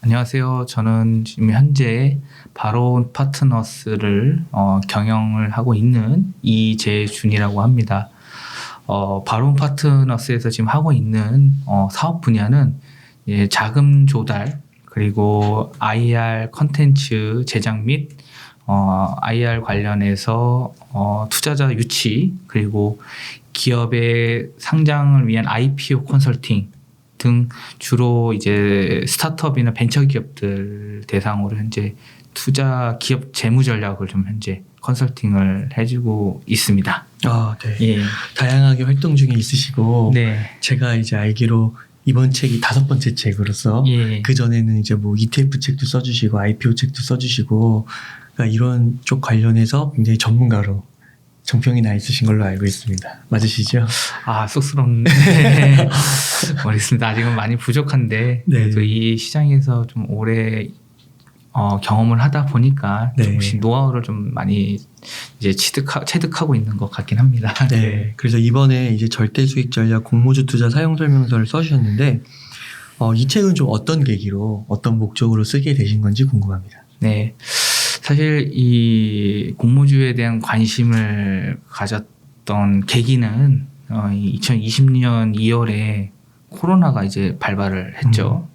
안녕하세요. 저는 지금 현재 바론 파트너스를 경영을 하고 있는 이재준이라고 합니다. 바론 파트너스에서 지금 하고 있는 사업 분야는 자금 조달 그리고 IR 컨텐츠 제작 및 IR 관련해서 투자자 유치 그리고 기업의 상장을 위한 IPO 컨설팅 등 주로 이제 스타트업이나 벤처 기업들 대상으로 현재 투자 기업 재무 전략을 좀 현재 컨설팅을 해주고 있습니다. 아, 네. 예. 다양하게 활동 중에 있으시고, 네. 제가 이제 알기로 이번 책이 5번째 책으로서, 예. 그 전에는 이제 뭐 ETF 책도 써주시고, IPO 책도 써주시고, 그러니까 이런 쪽 관련해서 굉장히 전문가로 정평이 나 있으신 걸로 알고 있습니다. 맞으시죠? 아, 쑥스럽네. 모르겠습니다. 아직은 많이 부족한데, 네. 그래도 이 시장에서 좀 오래 경험을 하다 보니까 네. 조금씩 노하우를 좀 많이 이제 체득하고 있는 것 같긴 합니다. 네. 그래서 이번에 이제 절대 수익 전략 공모주 투자 사용 설명서를 써주셨는데, 이 책은 좀 어떤 계기로, 어떤 목적으로 쓰게 되신 건지 궁금합니다. 네. 사실 이 공모주에 대한 관심을 가졌던 계기는 2020년 2월에 코로나가 이제 발발을 했죠.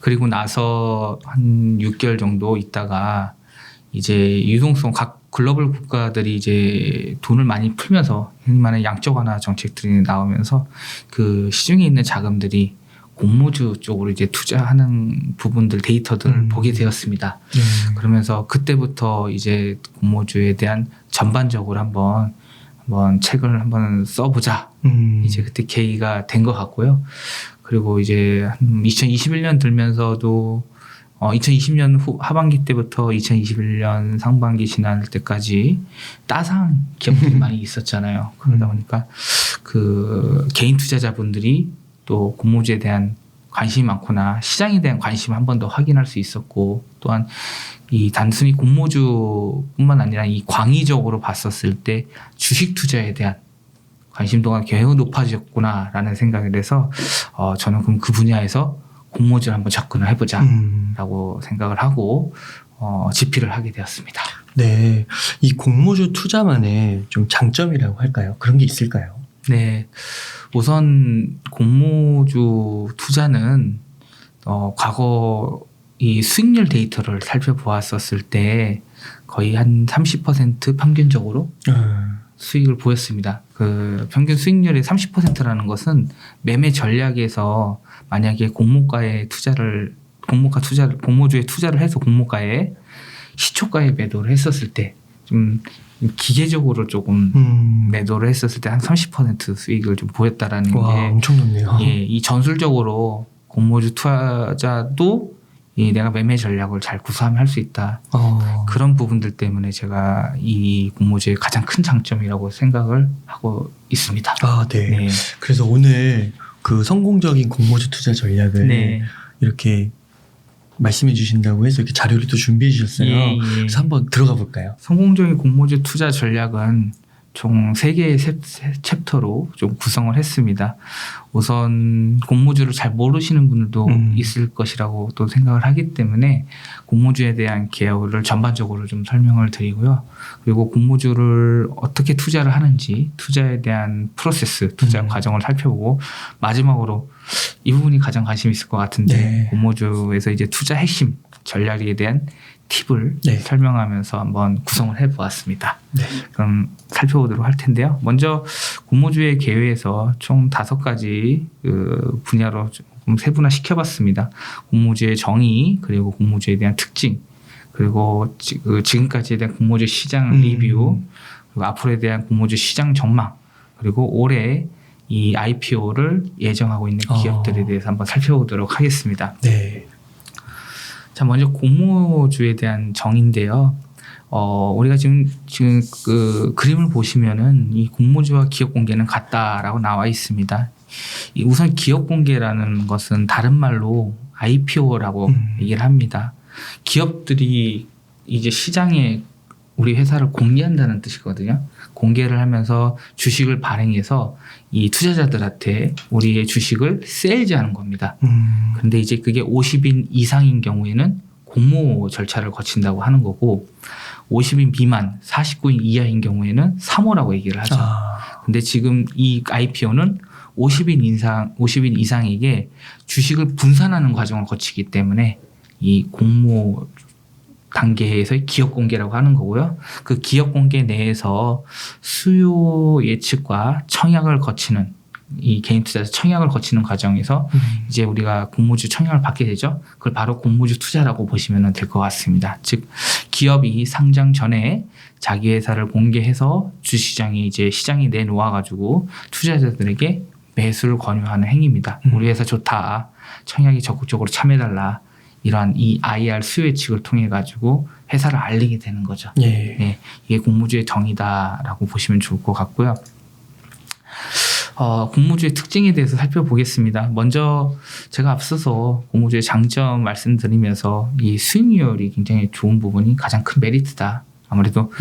그리고 나서 한 6개월 정도 있다가 이제 유동성 각 글로벌 국가들이 이제 돈을 많이 풀면서 흔히 말하는 양적 완화 정책들이 나오면서 그 시중에 있는 자금들이 공모주 쪽으로 이제 투자하는 부분들 데이터들을 보게 되었습니다. 그러면서 그때부터 이제 공모주에 대한 전반적으로 한번 책을 한번 써보자. 이제 그때 계기가 된 것 같고요. 그리고 이제 2021년 들면서도 2020년 하반기 때부터 2021년 상반기 지날 때까지 따상 기업들이 많이 있었잖아요. 그러다 보니까 그 개인 투자자분들이 또 공모주에 대한 관심이 많구나, 시장에 대한 관심을 한 번 더 확인할 수 있었고, 또한 이 단순히 공모주뿐만 아니라 이 광의적으로 봤었을 때 주식 투자에 대한 관심도가 매우 높아졌구나라는 생각을 해서 저는 그럼 그 분야에서 공모주를 한번 접근을 해보자라고 생각을 하고 집필을 하게 되었습니다. 네, 이 공모주 투자만의 좀 장점이라고 할까요? 그런 게 있을까요? 네, 우선 공모주 투자는 과거 이 수익률 데이터를 살펴보았었을 때 거의 한 30% 평균적으로 수익을 보였습니다. 그 평균 수익률이 30%라는 것은 매매 전략에서 만약에 공모주에 투자를 해서 공모가에 시초가에 매도를 했었을 때 좀 기계적으로 조금 매도를 했었을 때 한 30% 수익을 좀 보였다라는 와, 게 엄청 높네요. 예, 이 전술적으로 공모주 투자자도 내가 매매 전략을 잘 구사하면 할 수 있다. 그런 부분들 때문에 제가 이 공모주의 가장 큰 장점이라고 생각을 하고 있습니다. 아, 네. 네. 그래서 오늘 그 성공적인 공모주 투자 전략을 네. 이렇게 말씀해 주신다고 해서 이렇게 자료를 또 준비해 주셨어요. 예. 그래서 한번 들어가 볼까요? 성공적인 공모주 투자 전략은 총 3개의 챕터로 좀 구성을 했습니다. 우선 공모주를 잘 모르시는 분들도 있을 것이라고 또 생각을 하기 때문에 공모주에 대한 개요를 전반적으로 좀 설명을 드리고요. 그리고 공모주를 어떻게 투자를 하는지 투자에 대한 프로세스, 투자 과정을 살펴보고 마지막으로 이 부분이 가장 관심이 있을 것 같은데 네. 공모주에서 이제 투자 핵심 전략에 대한 팁을 설명하면서 한번 구성을 해보았습니다. 네. 그럼 살펴보도록 할 텐데요. 먼저 공모주의 개요에서 총 5가지 그 분야로 좀 세분화 시켜봤습니다. 공모주의 정의, 그리고 공모주에 대한 특징, 그리고 지금까지에 대한 공모주 시장 리뷰, 그리고 앞으로에 대한 공모주 시장 전망, 그리고 올해 이 IPO를 예정하고 있는 기업들에 대해서 한번 살펴보도록 하겠습니다. 네. 자, 먼저 공모주에 대한 정의인데요. 우리가 지금 그 그림을 보시면은 이 공모주와 기업 공개는 같다라고 나와 있습니다. 우선 기업 공개라는 것은 다른 말로 IPO라고 얘기를 합니다. 기업들이 이제 시장에 우리 회사를 공개한다는 뜻이거든요. 공개를 하면서 주식을 발행해서 이 투자자들한테 우리의 주식을 세일즈하는 겁니다. 그런데 이제 그게 50인 이상인 경우에는 공모 절차를 거친다고 하는 거고 50인 미만 49인 이하인 경우에는 사모라고 얘기를 하죠. 근데 지금 이 IPO는 50인 이상에게 주식을 분산하는 과정을 거치기 때문에 이 공모 단계에서의 기업 공개라고 하는 거고요. 그 기업 공개 내에서 수요 예측과 청약을 거치는 이 개인 투자자 청약을 거치는 과정에서 이제 우리가 공모주 청약을 받게 되죠. 그걸 바로 공모주 투자라고 보시면 될 것 같습니다. 즉 기업이 상장 전에 자기 회사를 공개해서 주시장에 이제 시장에 내놓아 가지고 투자자들에게 매수를 권유하는 행위입니다. 우리 회사 좋다. 청약에 적극적으로 참여해달라. 이러한 이 IR 수요 예측을 통해 가지고 회사를 알리게 되는 거죠. 예. 네, 이게 공모주의 정의다라고 보시면 좋을 것 같고요. 공모주의 특징에 대해서 살펴보겠습니다. 먼저 제가 앞서서 공모주의 장점 말씀드리면서 이 수익률이 굉장히 좋은 부분이 가장 큰 메리트다. 아무래도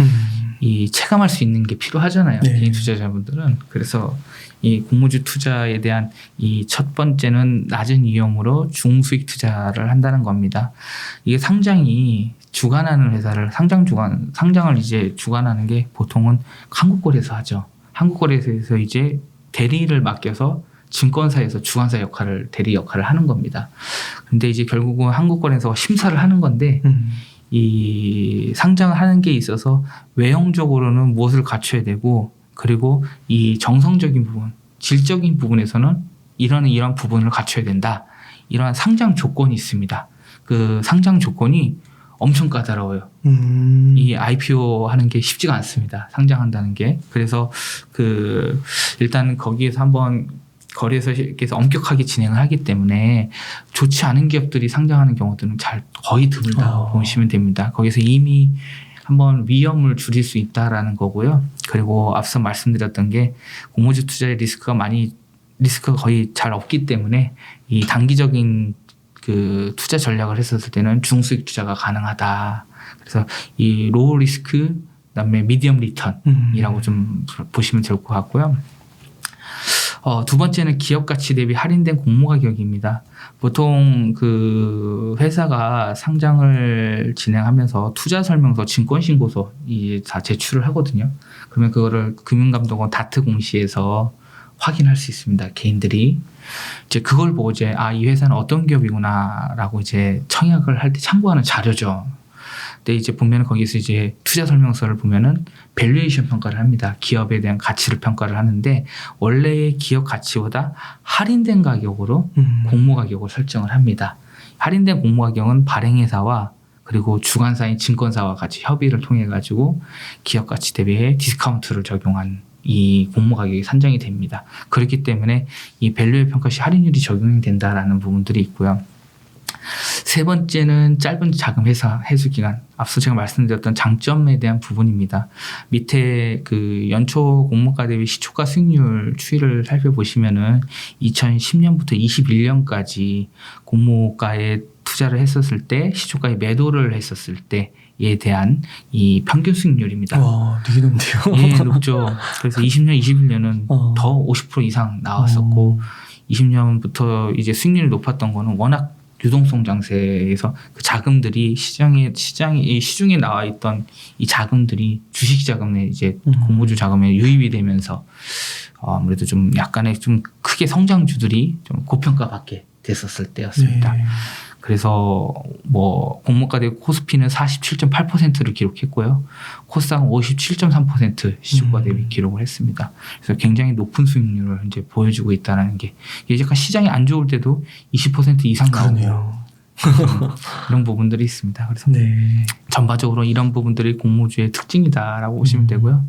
이 체감할 수 있는 게 필요하잖아요. 네. 개인 투자자분들은. 그래서 이 공모주 투자에 대한 이 첫 번째는 낮은 위험으로 중수익 투자를 한다는 겁니다. 이게 상장이 주관하는 회사를 상장을 이제 주관하는 게 보통은 한국거래소 하죠. 한국거래소에서 이제 대리를 맡겨서 증권사에서 주관사 역할을 대리 역할을 하는 겁니다. 근데 이제 결국은 한국거래소가 심사를 하는 건데 이 상장을 하는 게 있어서 외형적으로는 무엇을 갖춰야 되고 그리고 이 정성적인 부분, 질적인 부분에서는 이런 부분을 갖춰야 된다. 이러한 상장 조건이 있습니다. 그 상장 조건이 엄청 까다로워요. 이 IPO 하는 게 쉽지가 않습니다. 상장한다는 게. 그래서 일단 거기에서 한번 거래소에서 엄격하게 진행을 하기 때문에 좋지 않은 기업들이 상장하는 경우들은 거의 드물다고 보시면 됩니다. 거기서 이미 한번 위험을 줄일 수 있다라는 거고요. 그리고 앞서 말씀드렸던 게 공모주 투자의 리스크가 거의 잘 없기 때문에 이 단기적인 그 투자 전략을 했었을 때는 중수익 투자가 가능하다. 그래서 이 로우 리스크 그다음에 미디엄 리턴이라고 좀 보시면 될 것 같고요. 두 번째는 기업 가치 대비 할인된 공모 가격입니다. 보통 그 회사가 상장을 진행하면서 투자 설명서, 증권 신고서 이제 다 제출을 하거든요. 그러면 그거를 금융감독원 다트 공시에서 확인할 수 있습니다. 개인들이 이제 그걸 보고 이제 이 회사는 어떤 기업이구나라고 이제 청약을 할 때 참고하는 자료죠. 근데 이제 보면 거기서 이제 투자 설명서를 보면은 밸류에이션 평가를 합니다. 기업에 대한 가치를 평가를 하는데 원래의 기업 가치보다 할인된 가격으로 공모 가격을 설정을 합니다. 할인된 공모 가격은 발행회사와 그리고 주관사인 증권사와 같이 협의를 통해 가지고 기업 가치 대비해 디스카운트를 적용한 이 공모 가격이 산정이 됩니다. 그렇기 때문에 이 밸류의 평가 시 할인율이 적용이 된다라는 부분들이 있고요. 세 번째는 짧은 자금 회수 기간. 앞서 제가 말씀드렸던 장점에 대한 부분입니다. 밑에 그 연초 공모가 대비 시초가 수익률 추이를 살펴보시면은 2010년부터 21년까지 공모가에 투자를 했었을 때 시초가에 매도를 했었을 때에 대한 이 평균 수익률입니다. 와, 되게 높네요. 예, 높죠. 그래서 20년, 21년은 더 50% 이상 나왔었고 20년부터 이제 수익률이 높았던 거는 워낙 유동성 장세에서 그 자금들이 시중에 나와 있던 이 자금들이 주식 자금에 이제 공모주 자금에 유입이 되면서 아무래도 좀 약간의 좀 크게 성장주들이 좀 고평가받게 됐었을 때였습니다. 네. 그래서 뭐 공모가 대비 코스피는 47.8%를 기록했고요. 코스닥은 57.3% 시초가 대비 기록을 했습니다. 그래서 굉장히 높은 수익률을 이제 보여주고 있다는 게 이제 약간 시장이 안 좋을 때도 20% 이상 나오네요. 이런 부분들이 있습니다. 그래서 네. 전반적으로 이런 부분들이 공모주의 특징이다라고 보시면 되고요.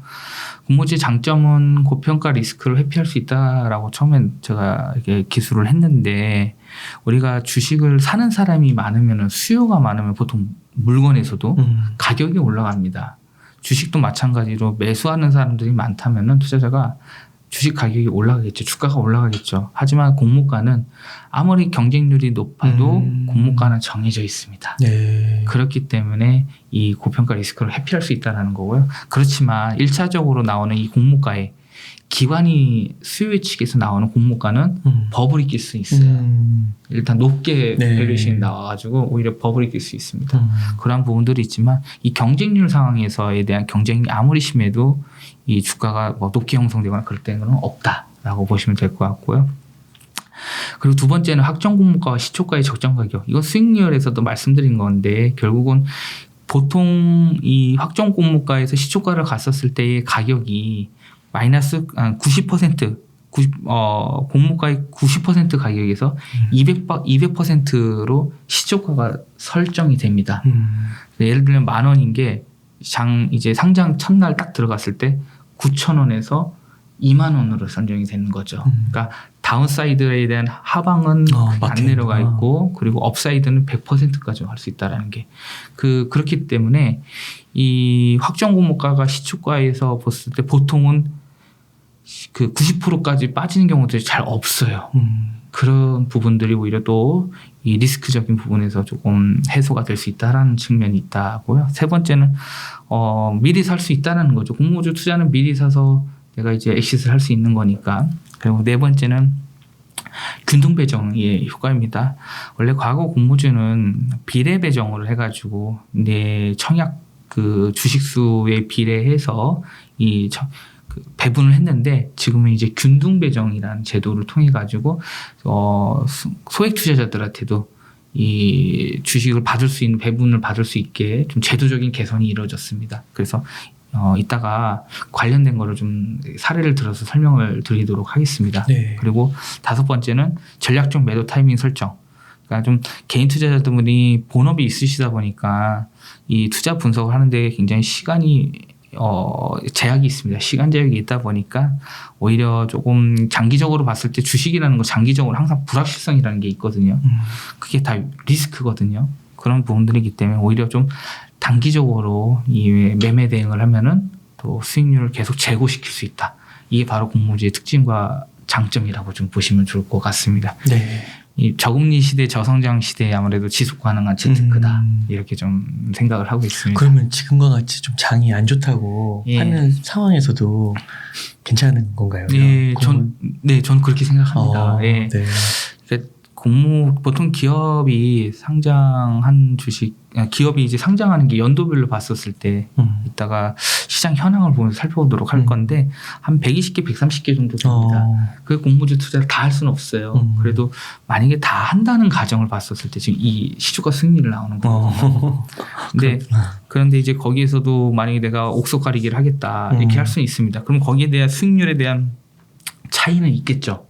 공모주의 장점은 고평가 리스크를 회피할 수 있다라고 처음엔 제가 이렇게 기술을 했는데 우리가 주식을 사는 사람이 많으면 수요가 많으면 보통 물건에서도 가격이 올라갑니다. 주식도 마찬가지로 매수하는 사람들이 많다면 투자자가 주식 가격이 올라가겠죠. 주가가 올라가겠죠. 하지만 공모가는 아무리 경쟁률이 높아도 공모가는 정해져 있습니다. 네. 그렇기 때문에 이 고평가 리스크를 회피할 수 있다는 거고요. 그렇지만 1차적으로 나오는 이 공모가에 기관이 수요 측에서 나오는 공모가는 버블이 낄 수 있어요. 일단 높게 네. 밸류에이션이 나와가지고 오히려 버블이 낄 수 있습니다. 그러한 부분들이 있지만 이 경쟁률 상황에서에 대한 경쟁이 아무리 심해도 이 주가가 뭐 높게 형성되거나 그럴 때는 없다라고 보시면 될 것 같고요. 그리고 두 번째는 확정 공모가와 시초가의 적정 가격. 이건 수익률에서도 말씀드린 건데 결국은 보통 이 확정 공모가에서 시초가를 갔었을 때의 가격이 마이너스 90% 공모가의 90% 가격에서 200%로 시초가가 설정이 됩니다. 예를 들면 10,000원인 게 이제 상장 첫날 딱 들어갔을 때 9,000원에서 20,000원으로 선정이 되는 거죠. 그러니까 다운사이드에 대한 하방은 안 내려가 있고 그리고 업사이드는 100%까지 할 수 있다라는 게 그렇기 때문에 이 확정 공모가가 시초가에서 봤을 때 보통은 그 90%까지 빠지는 경우들이 잘 없어요. 그런 부분들이 오히려 또 이 리스크적인 부분에서 조금 해소가 될 수 있다라는 측면이 있다고요. 세 번째는 미리 살 수 있다는 거죠. 공모주 투자는 미리 사서 내가 이제 엑시트를 할 수 있는 거니까. 그리고 네 번째는 균등 배정의 효과입니다. 원래 과거 공모주는 비례 배정을 해가지고 내 청약 그 주식수에 비례해서 배분을 했는데 지금은 이제 균등 배정이라는 제도를 통해 가지고 소액 투자자들한테도 이 주식을 받을 수 있는 배분을 받을 수 있게 좀 제도적인 개선이 이루어졌습니다. 그래서 이따가 관련된 거를 좀 사례를 들어서 설명을 드리도록 하겠습니다. 네. 그리고 다섯 번째는 전략적 매도 타이밍 설정. 그러니까 좀 개인 투자자분이 본업이 있으시다 보니까 이 투자 분석을 하는데 굉장히 시간이 제약이 있습니다. 시간 제약이 있다 보니까 오히려 조금 장기적으로 봤을 때 주식이라는 거 장기적으로 항상 불확실성이라는 게 있거든요. 그게 다 리스크거든요. 그런 부분들이기 때문에 오히려 좀 단기적으로 이 매매 대응을 하면은 또 수익률을 계속 제고시킬 수 있다. 이게 바로 공모주의 특징과 장점이라고 좀 보시면 좋을 것 같습니다. 네. 이 저금리 시대, 저성장 시대에 아무래도 지속 가능한 재테크다 이렇게 좀 생각을 하고 있습니다. 그러면 지금과 같이 좀 장이 안 좋다고 하는 상황에서도 괜찮은 건가요? 네, 전 그렇게 생각합니다. 예. 네. 그러니까 보통 기업이 상장한 기업이 이제 상장하는 게 연도별로 봤었을 때 이따가 시장 현황을 보면서 살펴보도록 할 건데 한 120개, 130개 정도 됩니다. 그 공모주 투자를 다 할 수는 없어요. 그래도 만약에 다 한다는 가정을 봤었을 때 지금 이 시초가 승리를 나오는 거거든요. 그런데 이제 거기에서도 만약에 내가 옥석 가리기를 하겠다 이렇게 할 수는 있습니다. 그럼 거기에 대한 수익률에 대한 차이는 있겠죠.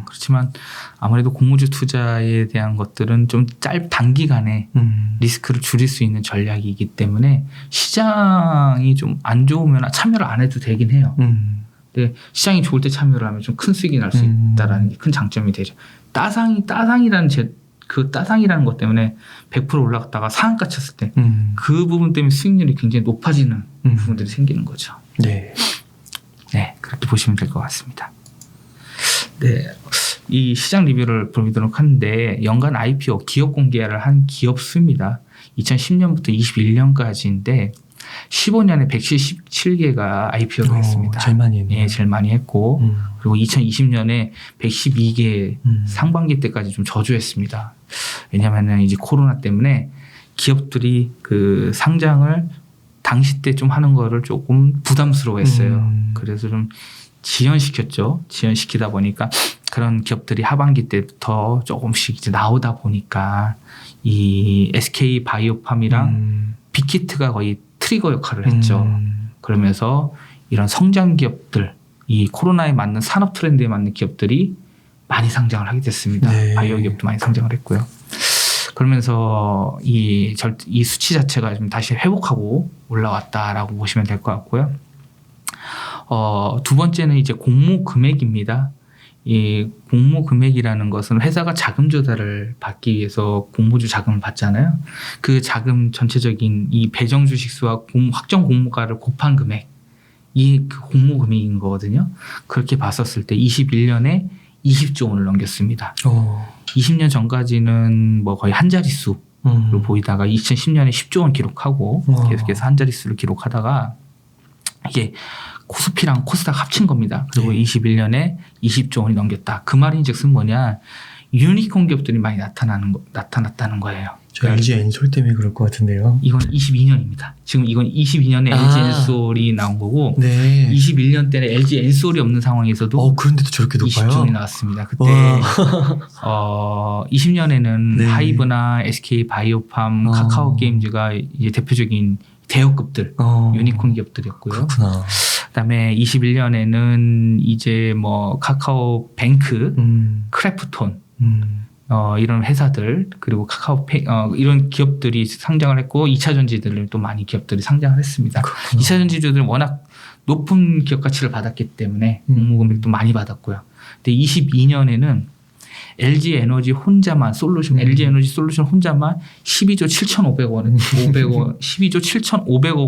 그렇지만 아무래도 공모주 투자에 대한 것들은 좀 단기간에 리스크를 줄일 수 있는 전략이기 때문에 시장이 좀 안 좋으면 참여를 안 해도 되긴 해요. 근데 시장이 좋을 때 참여를 하면 좀 큰 수익이 날 수 있다라는 게 큰 장점이 되죠. 따상이라는 것 때문에 100% 올라갔다가 상한가 쳤을 때 그 부분 때문에 수익률이 굉장히 높아지는 부분들이 생기는 거죠. 네. 네, 그렇게 보시면 될 것 같습니다. 네, 이 시장 리뷰를 보도록 하는데 연간 IPO 기업 공개를 한 기업 수입니다. 2010년부터 21년까지인데 15년에 177개가 IPO를 했습니다. 제일 많이 했네요. 네, 제일 많이 했고 그리고 2020년에 112개 상반기 때까지 좀 저조했습니다. 왜냐하면 이제 코로나 때문에 기업들이 그 상장을 당시 때 좀 하는 거를 조금 부담스러워했어요. 그래서 좀 지연시켰죠. 지연시키다 보니까 그런 기업들이 하반기 때부터 조금씩 이제 나오다 보니까 이 SK 바이오팜이랑 빅히트가 거의 트리거 역할을 했죠. 그러면서 이런 성장 기업들, 이 코로나에 맞는 산업 트렌드에 맞는 기업들이 많이 상장을 하게 됐습니다. 네. 바이오 기업도 많이 상장을 했고요. 그러면서 이 수치 자체가 좀 다시 회복하고 올라왔다라고 보시면 될 것 같고요. 두 번째는 이제 공모 금액입니다. 이 공모 금액이라는 것은 회사가 자금 조달을 받기 위해서 공모주 자금을 받잖아요. 그 자금 전체적인 이 배정 주식수와 확정 공모가를 곱한 금액, 이 그 공모금액인 거거든요. 그렇게 봤었을 때 21년에 20조 원을 넘겼습니다. 20년 전까지는 뭐 거의 한 자릿수로 보이다가 2010년에 10조 원 기록하고 계속해서 한 자릿수를 기록하다가 이게 코스피랑 코스닥 합친 겁니다. 그리고 21년에 20조 원이 넘겼다. 그 말인즉슨 뭐냐, 유니콘 기업들이 많이 나타났다는 거예요. 저 LG 엔솔 때문에 그럴 것 같은데요. 이건 22년입니다. 지금 이건 22년에 LG 엔솔이 나온 거고, 네. 21년 때는 LG 엔솔이 없는 상황에서도 그런데도 저렇게 높아요? 20조 원이 나왔습니다. 그때 20년에는 네. 하이브나 SK 바이오팜, 카카오 게임즈가 이제 대표적인 대여급들 유니콘 기업들이었고요. 그렇구나. 그다음에 21년에는 이제 뭐 카카오 뱅크, 크래프톤 이런 회사들, 그리고 카카오 이런 기업들이 상장을 했고 2차 전지들을 또 많이 기업들이 상장을 했습니다. 그렇구나. 2차 전지들은 워낙 높은 기업 가치를 받았기 때문에 공모금액도 많이 받았고요. 근데 22년에는 LG 에너지 혼자만 LG 에너지 솔루션 혼자만 12조 7,500억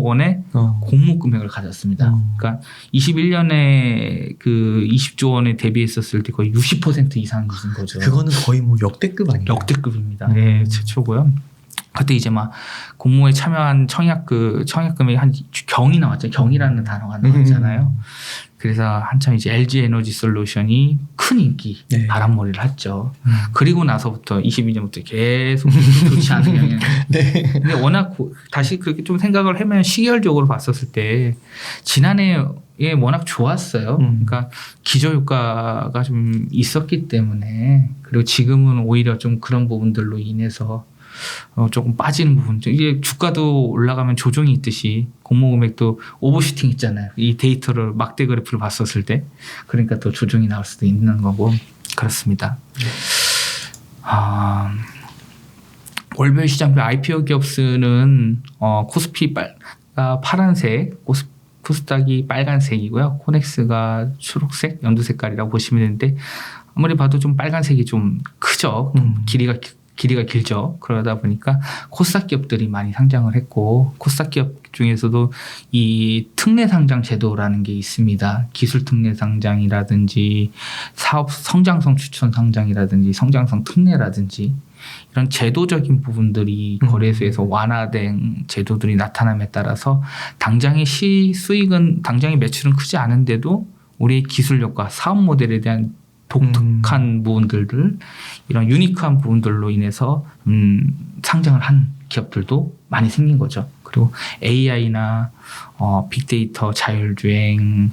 원의 공모 금액을 가졌습니다. 그러니까 21년에 그 20조 원에 대비했었을 때 거의 60% 이상인 거죠. 그거는 거의 뭐 역대급 아니에요? 역대급입니다. 네, 최초고요. 그때 이제 막 공모에 참여한 청약 금액이 한 경이 나왔죠. 경이라는 단어가 나왔잖아요. 그래서 한참 이제 LG 에너지 솔루션이 큰 인기, 네. 바람몰이를 했죠. 그리고 나서부터 22년부터 계속 좋지 않은 영향. 네. 근데 워낙 다시 그렇게 좀 생각을 하면 시기열적으로 봤었을 때 지난해에 워낙 좋았어요. 그러니까 기저효과가 좀 있었기 때문에, 그리고 지금은 오히려 좀 그런 부분들로 인해서 조금 빠지는 부분. 이게 주가도 올라가면 조정이 있듯이 공모금액도 오버슈팅 있잖아요. 이 데이터를 막대 그래프를 봤었을 때. 그러니까 또 조정이 나올 수도 있는 거고 그렇습니다. 월별 시장표 IPO 기업수는 코스피가 파란색, 코스닥이 빨간색이고요. 코넥스가 초록색, 연두 색깔이라고 보시면 되는데, 아무리 봐도 좀 빨간색이 좀 크죠. 길이가 길죠. 그러다 보니까 코스닥 기업들이 많이 상장을 했고, 코스닥 기업 중에서도 이 특례 상장 제도라는 게 있습니다. 기술 특례 상장이라든지 사업 성장성 추천 상장이라든지 성장성 특례라든지 이런 제도적인 부분들이 거래소에서 완화된 제도들이 나타남에 따라서 당장의 당장의 매출은 크지 않은데도 우리의 기술력과 사업 모델에 대한 독특한 부분들, 이런 유니크한 부분들로 인해서 상장을 한 기업들도 많이 생긴 거죠. 그리고 AI나 빅데이터, 자율주행,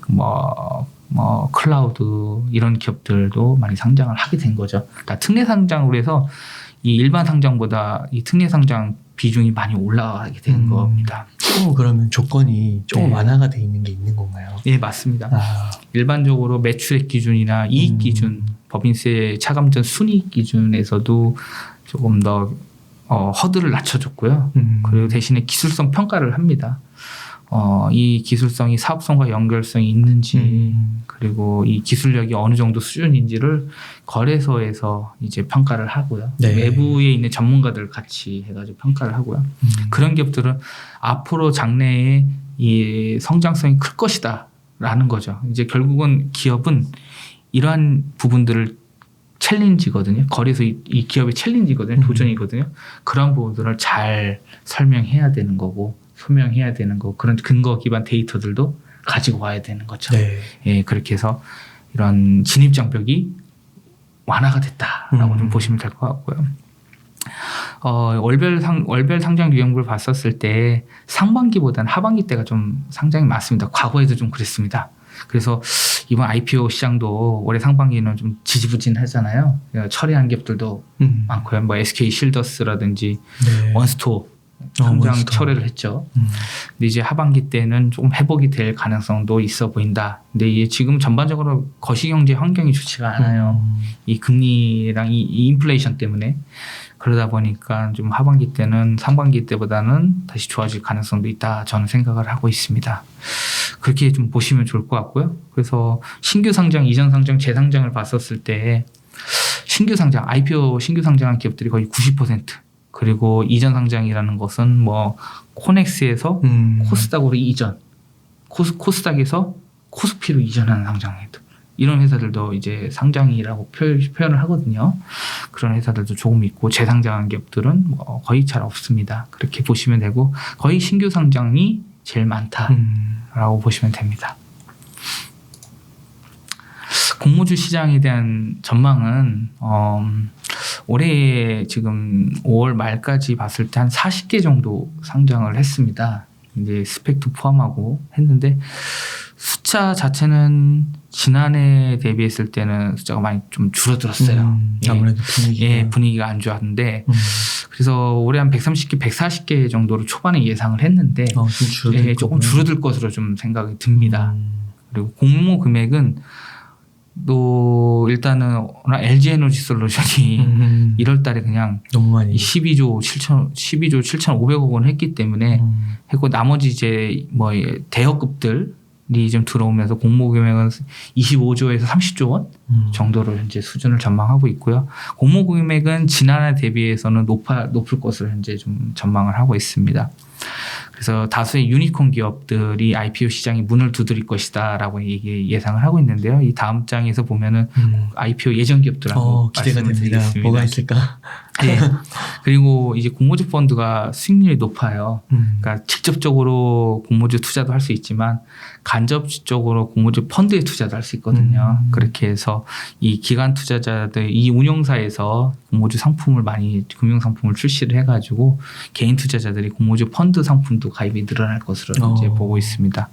클라우드 이런 기업들도 많이 상장을 하게 된 거죠. 다 특례 상장으로 해서 이 일반 상장보다 이 특례 상장 비중이 많이 올라가게 된 겁니다. 그러면 조건이 조금 네. 완화가 돼 있는 게 있는 건가요? 네, 맞습니다. 일반적으로 매출액 기준이나 이익 기준, 법인세 차감전 순이익 기준에서도 조금 더 허들을 낮춰줬고요. 그리고 대신에 기술성 평가를 합니다. 이 기술성이 사업성과 연결성이 있는지, 그리고 이 기술력이 어느 정도 수준인지를 거래소에서 이제 평가를 하고요. 네. 외부에 있는 전문가들 같이 해가지고 평가를 하고요. 그런 기업들은 앞으로 장래에 이 성장성이 클 것이다라는 거죠. 이제 결국은 기업은 이러한 부분들을 챌린지거든요. 거래소 이 기업의 챌린지거든요. 도전이거든요. 그런 부분들을 잘 설명해야 되는 거고, 소명해야 되는 거, 그런 근거 기반 데이터들도 가지고 와야 되는 거죠. 네. 예, 그렇게 해서 이런 진입 장벽이 완화가 됐다라고 좀 보시면 될 것 같고요. 월별 상장 유형을 봤었을 때 상반기보다는 하반기 때가 좀 상장이 많습니다. 과거에도 좀 그랬습니다. 그래서 이번 IPO 시장도 올해 상반기는 좀 지지부진하잖아요. 철회한 기업들도 많고요. 뭐 SK 실더스라든지 네. 원스토어 상장 원스토어. 철회를 했죠. 근데 이제 하반기 때는 조금 회복이 될 가능성도 있어 보인다. 근데 이게 지금 전반적으로 거시경제 환경이 좋지가 않아요. 이 금리랑 이 인플레이션 때문에. 그러다 보니까 좀 하반기 때는 상반기 때보다는 다시 좋아질 가능성도 있다, 저는 생각을 하고 있습니다. 그렇게 좀 보시면 좋을 것 같고요. 그래서 신규 상장, 이전 상장, 재상장을 봤었을 때 신규 상장, IPO 신규 상장한 기업들이 거의 90%, 그리고 이전 상장이라는 것은 뭐 코넥스에서 코스닥으로 이전, 코스닥에서 코스피로 이전하는 상장회들 이런 회사들도 이제 상장이라고 표현을 하거든요. 그런 회사들도 조금 있고 재상장한 기업들은 뭐 거의 잘 없습니다. 그렇게 보시면 되고 거의 신규 상장이 제일 많다라고 보시면 됩니다. 공모주 시장에 대한 전망은 올해 지금 5월 말까지 봤을 때 한 40개 정도 상장을 했습니다. 이제 스펙도 포함하고 했는데 숫자 자체는 지난해 대비했을 때는 숫자가 많이 좀 줄어들었어요. 아무래도 분위기가 안 좋았는데 그래서 올해 한 130개, 140개 정도로 초반에 예상을 했는데 조금 줄어들 것으로 좀 생각이 듭니다. 그리고 공모 금액은 또 일단은 LG 에너지 솔루션이 1월 달에 그냥 너무 많이 12조 7,500억 원 했기 때문에 했고 나머지 이제 뭐 대여급들이 좀 들어오면서 공모 금액은 25조에서 30조 원 정도로 현재 수준을 전망하고 있고요. 공모 금액은 지난해 대비해서는 높을 것으로 현재 좀 전망을 하고 있습니다. 그래서 다수의 유니콘 기업들이 IPO 시장에 문을 두드릴 것이다라고 예상을 하고 있는데요. 이 다음 장에서 보면은 IPO 예정 기업들하고 기대가 됩니다. 뭐가 있을까? 네. 그리고 이제 공모주 펀드가 수익률이 높아요. 그러니까 직접적으로 공모주 투자도 할 수 있지만 간접적으로 공모주 펀드에 투자도 할 수 있거든요. 그렇게 해서 이 기관 투자자들, 이 운용사에서 공모주 상품을 금융 상품을 출시를 해가지고 개인 투자자들이 공모주 펀드 상품도 가입이 늘어날 것으로 이제 보고 있습니다.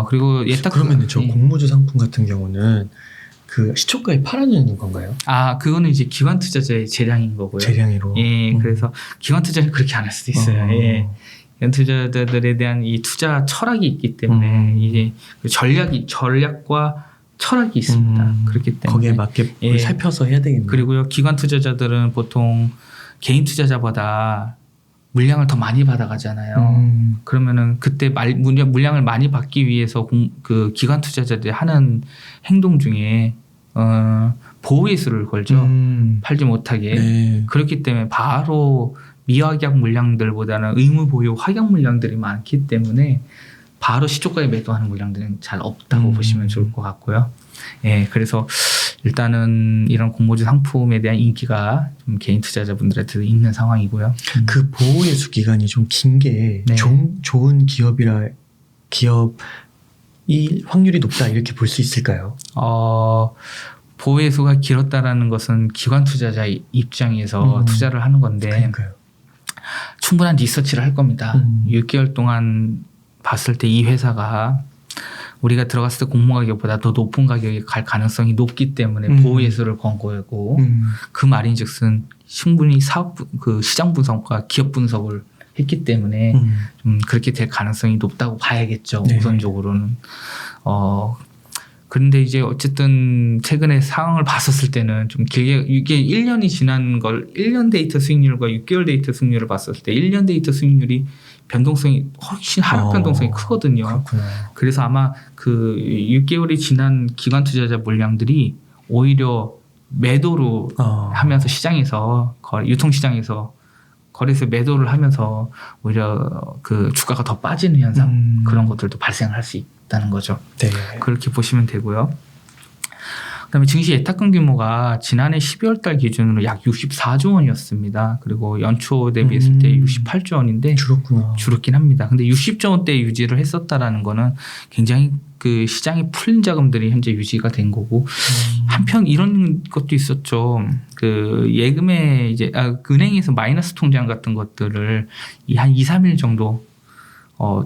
그리고 그러면은 저 공모주 상품 같은 경우는 그 시초가에 팔아주는 건가요? 그거는 이제 기관 투자자의 재량인 거고요. 재량으로. 예, 그래서 기관 투자는 그렇게 안 할 수도 있어요. 예. 기관 투자자들에 대한 이 투자 철학이 있기 때문에 이제 그 전략과 철학이 있습니다. 그렇기 때문에 거기에 맞게 살펴서 해야 되겠네요. 그리고요, 기관 투자자들은 보통 개인 투자자보다 물량을 더 많이 받아가잖아요. 그러면은 그때 물량을 많이 받기 위해서 그 기관 투자자들이 하는 행동 중에 보호예수를 걸죠. 팔지 못하게. 네. 그렇기 때문에 바로 미확약 물량들보다는 의무 보유 확약 물량들이 많기 때문에 바로 시초가에 매도하는 물량들은 잘 없다고 보시면 좋을 것 같고요. 예, 그래서 일단은 이런 공모주 상품에 대한 인기가 좀 개인 투자자분들한테도 있는 상황이고요. 그 보호예수 기간이 좀 긴 게 좋은 기업이 확률이 높다 이렇게 볼 수 있을까요? 보호예수가 길었다라는 것은 기관 투자자 입장에서 투자를 하는 건데 그러니까요. 충분한 리서치를 할 겁니다. 6개월 동안 봤을 때 이 회사가 우리가 들어갔을 때 공모 가격보다 더 높은 가격에 갈 가능성이 높기 때문에 보호예수를 건 거고 그 말인즉슨 충분히 시장 분석과 기업 분석을 했기 때문에 좀 그렇게 될 가능성이 높다고 봐야겠죠. 네. 우선적으로는. 그런데 이제 어쨌든 최근에 상황을 봤었을 때는 좀 길게 이게 1년이 지난 걸 1년 데이터 수익률과 6개월 데이터 수익률을 봤었을 때 1년 데이터 수익률이 변동성이 훨씬 하락 변동성이 크거든요. 그렇구나. 그래서 아마 그 6개월이 지난 기관 투자자 물량들이 오히려 매도로 하면서 시장에서 유통시장에서 거래소 매도를 하면서 오히려 그 주가가 더 빠지는 현상 그런 것들도 발생할 수 있다는 거죠. 네. 그렇게 보시면 되고요. 그다음에 증시 예탁금 규모가 지난해 12월 달 기준으로 약 64조 원이었습니다. 그리고 연초 대비했을 때 68조 원인데 줄었긴 합니다. 근데 60조 원대 유지를 했었다라는 거는 굉장히 그 시장에 풀린 자금들이 현재 유지가 된 거고 한편 이런 것도 있었죠. 그 예금에 이제 은행에서 마이너스 통장 같은 것들을 한 2, 3일 정도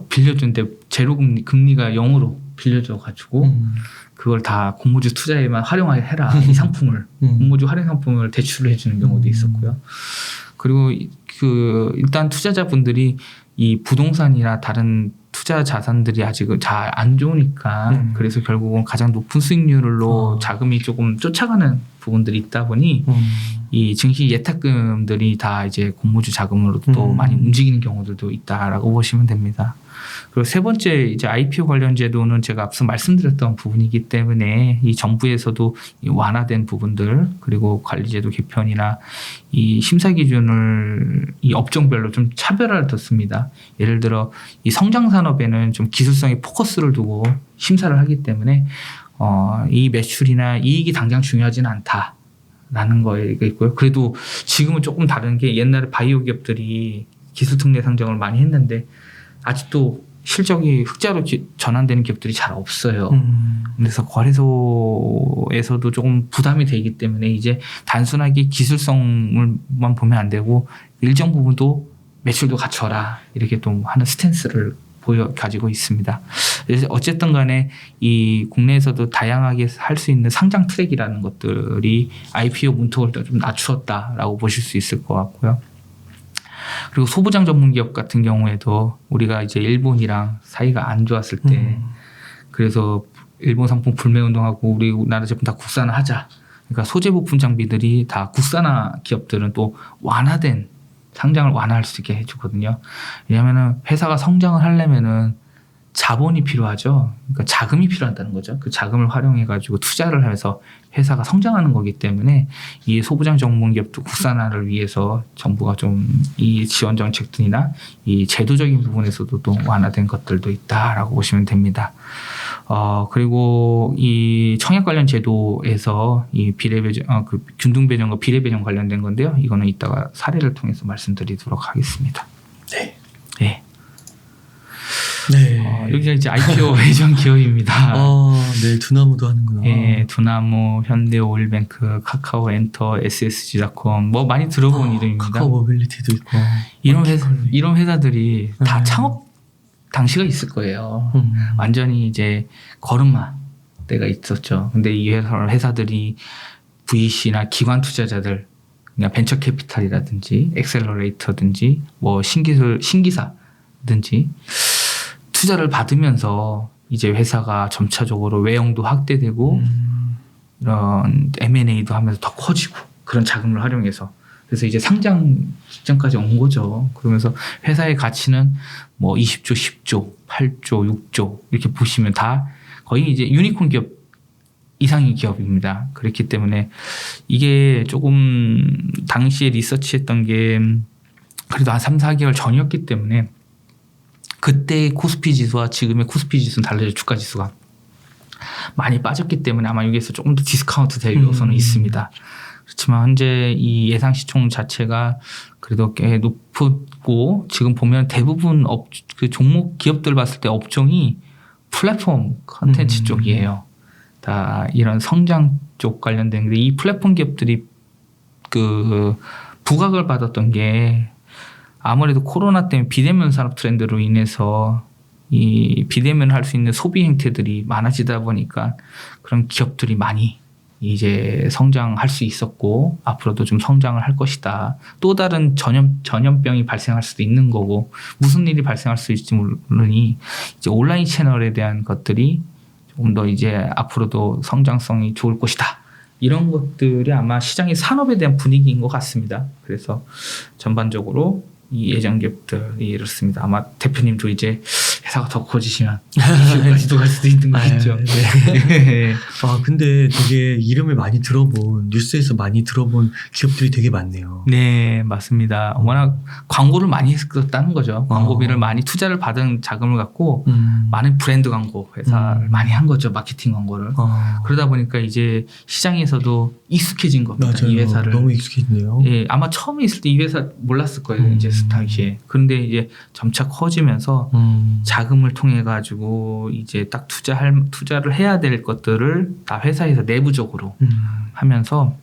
빌려준데 제로 금리가 0으로 빌려줘 가지고 그걸 다 공모주 투자에만 활용해라 이 상품을 공모주 활용 상품을 대출을 해주는 경우도 있었고요. 그리고 그 일단 투자자분들이 이 부동산이나 다른 투자 자산들이 아직 잘 안 좋으니까 그래서 결국은 가장 높은 수익률로 자금이 조금 쫓아가는 부분들이 있다 보니 이 증시 예탁금들이 다 이제 공모주 자금으로 또 많이 움직이는 경우들도 있다라고 보시면 됩니다. 그리고 세 번째 이제 IPO 관련 제도는 제가 앞서 말씀드렸던 부분이기 때문에 이 정부에서도 이 완화된 부분들 그리고 관리제도 개편이나 이 심사 기준을 이 업종별로 좀 차별화를 뒀습니다. 예를 들어 이 성장 산업에는 좀 기술성에 포커스를 두고 심사를 하기 때문에 이 매출이나 이익이 당장 중요하지는 않다라는 거가 있고요. 그래도 지금은 조금 다른 게 옛날에 바이오 기업들이 기술 특례 상장을 많이 했는데 아직도 실적이 흑자로 전환되는 기업들이 잘 없어요. 그래서 거래소에서도 조금 부담이 되기 때문에 이제 단순하게 기술성을만 보면 안 되고 일정 부분도 매출도 갖춰라 이렇게 또 하는 스탠스를 가지고 있습니다. 그래서 어쨌든 간에 이 국내에서도 다양하게 할 수 있는 상장 트랙이라는 것들이 IPO 문턱을 좀 낮추었다라고 보실 수 있을 것 같고요. 그리고 소부장 전문 기업 같은 경우에도 우리가 이제 일본이랑 사이가 안 좋았을 때 그래서 일본 상품 불매 운동하고 우리나라 제품 다 국산화하자. 그러니까 소재 부품 장비들이 다 국산화 기업들은 또 완화된 상장을 완화할 수 있게 해주거든요. 왜냐하면은 회사가 성장을 하려면은 자본이 필요하죠. 그러니까 자금이 필요하다는 거죠. 그 자금을 활용해가지고 투자를 하면서 회사가 성장하는 거기 때문에 이 소부장 전문 기업도 국산화를 위해서 정부가 좀 이 지원 정책들이나 이 제도적인 부분에서도 또 완화된 것들도 있다라고 보시면 됩니다. 그리고 이 청약 관련 제도에서 이 비례배정, 그 균등배정과 비례배정 관련된 건데요. 이거는 이따가 사례를 통해서 말씀드리도록 하겠습니다. 네. 네. 네. 여기가 이제 IPO 예정 기업입니다. 네, 두나무도 하는구나. 네, 두나무, 현대오일뱅크, 카카오엔터, SSG닷컴 뭐 많이 들어본 이름입니다. 카카오 모빌리티도 있고. 이런 회사들이 다 창업 당시가 있을 거예요. 완전히 이제 걸음마 때가 있었죠. 근데 이 회사들이 VC나 기관 투자자들, 그냥 벤처 캐피탈이라든지 엑셀러레이터든지 뭐 신기사든지 투자를 받으면서 이제 회사가 점차적으로 외형도 확대되고 이런 M&A도 하면서 더 커지고 그런 자금을 활용해서 그래서 이제 상장 직전까지 온 거죠. 그러면서 회사의 가치는 뭐 20조, 10조, 8조, 6조 이렇게 보시면 다 거의 이제 유니콘 기업 이상의 기업입니다. 그렇기 때문에 이게 조금 당시에 리서치했던 게 그래도 한 3, 4개월 전이었기 때문에 그때의 코스피 지수와 지금의 코스피 지수는 달라져 주가 지수가 많이 빠졌기 때문에 아마 여기에서 조금 더 디스카운트 될 요소는 있습니다. 그렇지만 현재 이 예상 시총 자체가 그래도 꽤 높고 지금 보면 대부분 그 종목 기업들 봤을 때 업종이 플랫폼 컨텐츠 쪽이에요. 다 이런 성장 쪽 관련된 근데 이 플랫폼 기업들이 그 부각을 받았던 게 아무래도 코로나 때문에 비대면 산업 트렌드로 인해서 이 비대면을 할 수 있는 소비 행태들이 많아지다 보니까 그런 기업들이 많이 이제 성장할 수 있었고 앞으로도 좀 성장을 할 것이다. 또 다른 전염병이 발생할 수도 있는 거고 무슨 일이 발생할 수 있을지 모르니 이제 온라인 채널에 대한 것들이 조금 더 이제 앞으로도 성장성이 좋을 것이다. 이런 것들이 아마 시장의 산업에 대한 분위기인 것 같습니다. 그래서 전반적으로 이 예정 기업들이 이렇습니다. 아마 대표님도 이제 회사가 더 커지시면 이슈까지도 갈 수도 있는 거겠죠. 네. 근데 되게 이름을 많이 들어본 뉴스에서 많이 들어본 기업들이 되게 많네요. 네, 맞습니다. 워낙 광고를 많이 했었다는 거죠. 광고비를 많이 투자를 받은 자금을 갖고 많은 브랜드 광고 회사를 많이 한 거죠. 마케팅 광고를. 그러다 보니까 이제 시장에서도 익숙해진 겁니다. 맞아요. 이 회사를. 너무 익숙해지네요. 예, 아마 처음에 있을 때 이 회사 몰랐을 거예요. 이제 스타트에. 그런데 이제 점차 커지면서 자금을 통해 가지고 이제 딱 투자를 해야 될 것들을 다 회사에서 내부적으로 하면서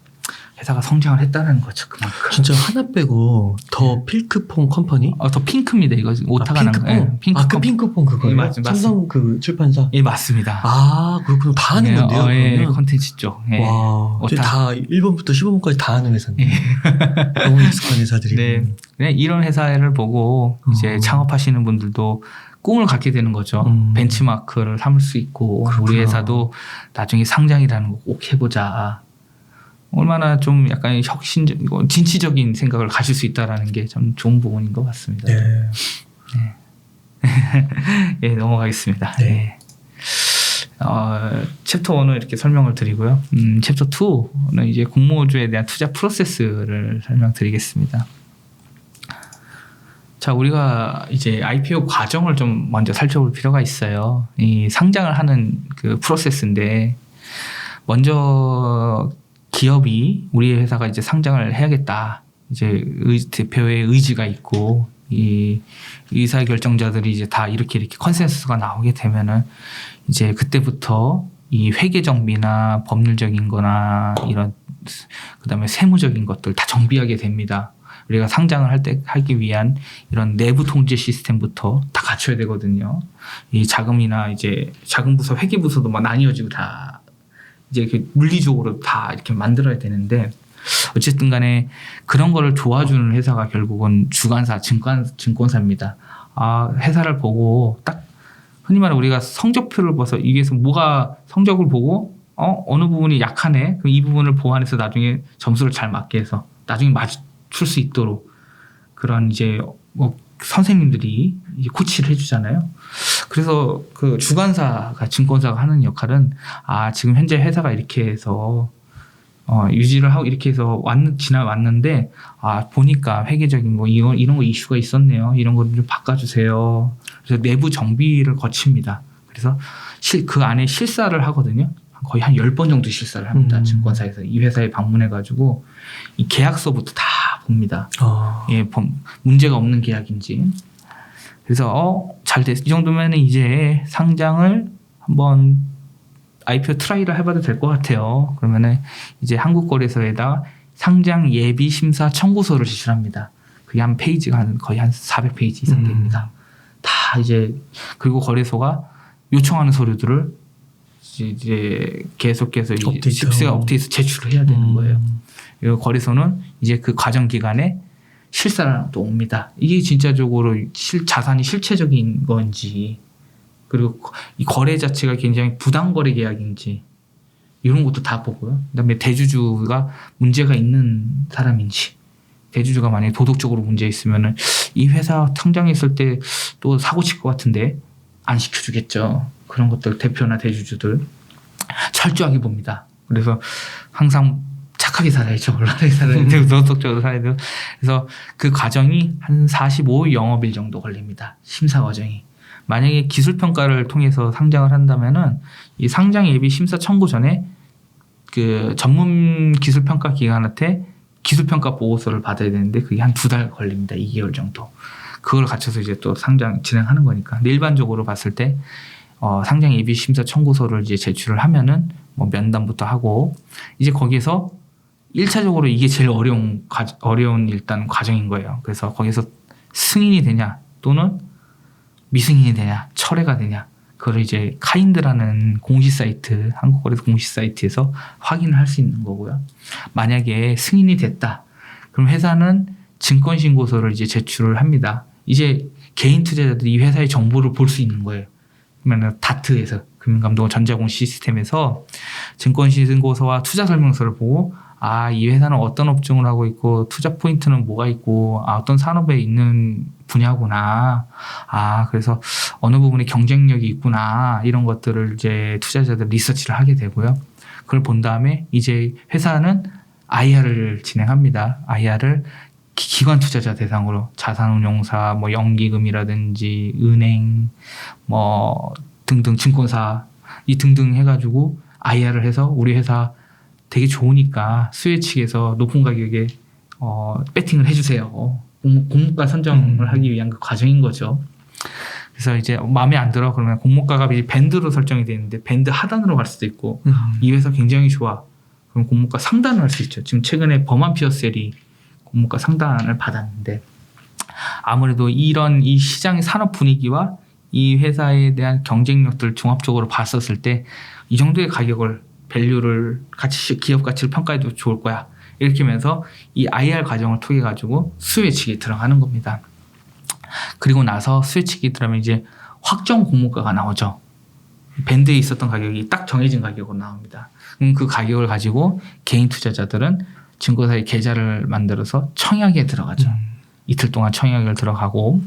회사가 성장을 했다는 거죠. 그만큼. 진짜 하나 빼고 더 핑크퐁 컴퍼니? 더 핑크입니다. 이거 오타가 난 거. 핑크퐁. 그 핑크퐁 그거예요? 예, 맞습니다. 삼성 그 출판사? 예, 맞습니다. 그렇구나. 다 하는 건데요. 예, 컨텐츠 쪽. 예. 와, 오타. 다 1번부터 15번까지 다 하는 회사네. 너무 익숙한 회사들이. 네, 그냥 이런 회사를 보고 이제 창업하시는 분들도 꿈을 갖게 되는 거죠. 벤치마크를 삼을 수 있고 그렇구나. 우리 회사도 나중에 상장이라는 거 꼭 해보자. 얼마나 좀 약간 진취적인 생각을 가질 수 있다라는 게 참 좋은 부분인 것 같습니다. 네. 예, 넘어가겠습니다. 네. 예. 챕터 1은 이렇게 설명을 드리고요. 챕터 2는 이제 공모주에 대한 투자 프로세스를 설명드리겠습니다. 자, 우리가 이제 IPO 과정을 좀 먼저 살펴볼 필요가 있어요. 이 상장을 하는 그 프로세스인데, 먼저 기업이 우리 회사가 이제 상장을 해야겠다. 이제 대표의 의지가 있고, 이 의사 결정자들이 이제 다 이렇게 컨센서스가 나오게 되면은 이제 그때부터 이 회계 정비나 법률적인 거나 이런 그다음에 세무적인 것들 다 정비하게 됩니다. 우리가 상장을 하기 위한 이런 내부 통제 시스템부터 다 갖춰야 되거든요. 이 자금이나 이제 자금 부서, 회계 부서도 막 나뉘어지고 다 이제 그 물리적으로 다 이렇게 만들어야 되는데, 어쨌든 간에 그런 거를 도와주는 회사가 결국은 주관사, 증권사입니다. 회사를 보고 딱 흔히 말해 우리가 성적표를 봐서 이게서 뭐가 성적을 보고 어느 부분이 약하네. 그럼 이 부분을 보완해서 나중에 점수를 잘 맞게 해서 나중에 맞출 수 있도록 그런 이제 뭐 선생님들이 이제 코치를 해주잖아요. 그래서 그 주관사가 증권사가 하는 역할은 지금 현재 회사가 이렇게 해서 유지를 하고 이렇게 해서 지나왔는데 보니까 회계적인 거 이런 거 이슈가 있었네요. 이런 거 좀 바꿔주세요. 그래서 내부 정비를 거칩니다. 그래서 그 안에 실사를 하거든요. 거의 한 10번 정도 실사를 합니다. 증권사에서 이 회사에 방문해가지고 이 계약서부터 다 봅니다. 예, 문제가 없는 계약인지. 그래서 잘 됐. 이 정도면 이제 상장을 한번 IPO 트라이를 해봐도 될 것 같아요. 그러면은 이제 한국거래소에다 상장 예비 심사 청구서를 제출합니다. 그게 한 페이지가 거의 한 400페이지 이상 됩니다. 다 이제 그리고 거래소가 요청하는 서류들을 이제 계속해서 십수가 업데이트 제출을 해야 되는 거예요. 그리고 거래소는 이제 그 과정 기간에 실사를 또 옵니다. 이게 진짜적으로 자산이 실체적인 건지, 그리고 이 거래 자체가 굉장히 부당거래 계약인지 이런 것도 다 보고요. 그다음에 대주주가 문제가 있는 사람인지, 대주주가 만약에 도덕적으로 문제 있으면은 이 회사 상장했을 때 또 사고 칠 것 같은데 안 시켜주겠죠. 그런 것들 대표나 대주주들 철저하게 봅니다. 그래서 항상 착하게 살아야죠. 올라가게 살아야 되고 도덕적으로 살아야 되고. 그래서 그 과정이 한 45 영업일 정도 걸립니다. 심사 과정이. 만약에 기술평가를 통해서 상장을 한다면은 이 상장 예비 심사 청구 전에 그 전문 기술평가 기관한테 기술평가 보고서를 받아야 되는데 그게 한 2달 걸립니다. 2개월 정도. 그걸 갖춰서 이제 또 상장 진행하는 거니까. 일반적으로 봤을 때 상장 예비 심사 청구서를 이제 제출을 하면은 뭐 면담부터 하고 이제 거기에서 1차적으로 이게 제일 어려운 일단 과정인 거예요. 그래서 거기서 승인이 되냐 또는 미승인이 되냐 철회가 되냐 그걸 이제 카인드라는 공시 사이트, 한국거래소 공시 사이트에서 확인을 할 수 있는 거고요. 만약에 승인이 됐다, 그럼 회사는 증권신고서를 이제 제출을 합니다. 이제 개인 투자자들이 이 회사의 정보를 볼 수 있는 거예요. 그러면 다트에서 금융감독 전자공시 시스템에서 증권신고서와 투자설명서를 보고 이 회사는 어떤 업종을 하고 있고 투자 포인트는 뭐가 있고 어떤 산업에 있는 분야구나. 그래서 어느 부분에 경쟁력이 있구나. 이런 것들을 이제 투자자들 리서치를 하게 되고요. 그걸 본 다음에 이제 회사는 IR을 진행합니다. IR을 기관 투자자 대상으로 자산운용사, 뭐 연기금이라든지 은행, 뭐 등등 증권사 이 등등 해가지고 IR을 해서 우리 회사 되게 좋으니까 수혜 측에서 높은 가격에 배팅을 해주세요. 공모가 선정을 하기 위한 그 과정인 거죠. 그래서 이제 마음에 안 들어 그러면 공모가가 밴드로 설정이 되어 있는데 밴드 하단으로 갈 수도 있고 이 회사 굉장히 좋아. 그럼 공모가 상단을 할 수 있죠. 지금 최근에 버만 피어셀이 공모가 상단을 받았는데 아무래도 이 시장의 산업 분위기와 이 회사에 대한 경쟁력들 종합적으로 봤었을 때 이 정도의 가격을 밸류를 기업 가치를 평가해도 좋을 거야. 이렇게 하면서 이 IR 과정을 통해 가지고 수혜 측에 들어가는 겁니다. 그리고 나서 수혜 측에 들어가면 이제 확정 공모가가 나오죠. 밴드에 있었던 가격이 딱 정해진 가격으로 나옵니다. 그럼 그 가격을 가지고 개인 투자자들은 증권사에 계좌를 만들어서 청약에 들어가죠. 이틀 동안 청약을 들어가고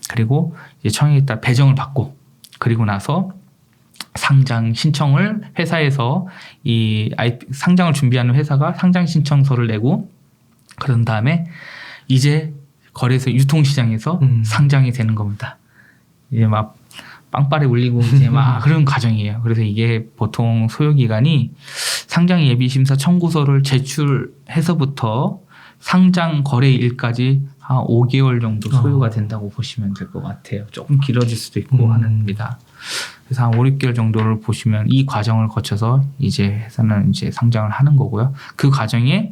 그리고 이제 청약에 따라 배정을 받고 그리고 나서 상장 신청을 회사에서 상장을 준비하는 회사가 상장 신청서를 내고 그런 다음에 이제 거래소 유통시장에서 상장이 되는 겁니다. 이제 막 빵빠레 울리고 이제 막 그런 과정이에요. 그래서 이게 보통 소요 기간이 상장 예비 심사 청구서를 제출해서부터 상장 거래일까지 한 5개월 정도 소요가 된다고 보시면 될 것 같아요. 조금 길어질 수도 있고 합니다. 그래서 한 5, 6개월 정도를 보시면 이 과정을 거쳐서 이제 회사는 이제 상장을 하는 거고요. 그 과정에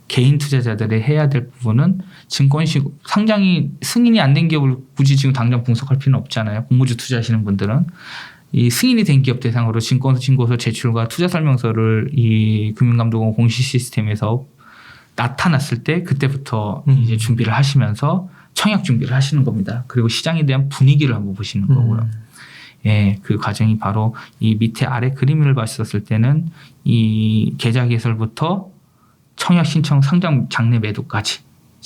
개인 투자자들이 해야 될 부분은 증권식 상장이 승인이 안 된 기업을 굳이 지금 당장 분석할 필요는 없잖아요. 공모주 투자하시는 분들은 이 승인이 된 기업 대상으로 증권서 신고서 제출과 투자 설명서를 이 금융감독원 공시 시스템에서 나타났을 때 그때부터 이제 준비를 하시면서 청약 준비를 하시는 겁니다. 그리고 시장에 대한 분위기를 한번 보시는 거고요. 예, 그 과정이 바로 이 밑에 아래 그림을 봤었을 때는 이 계좌 개설부터 청약 신청 상장 장내 매도까지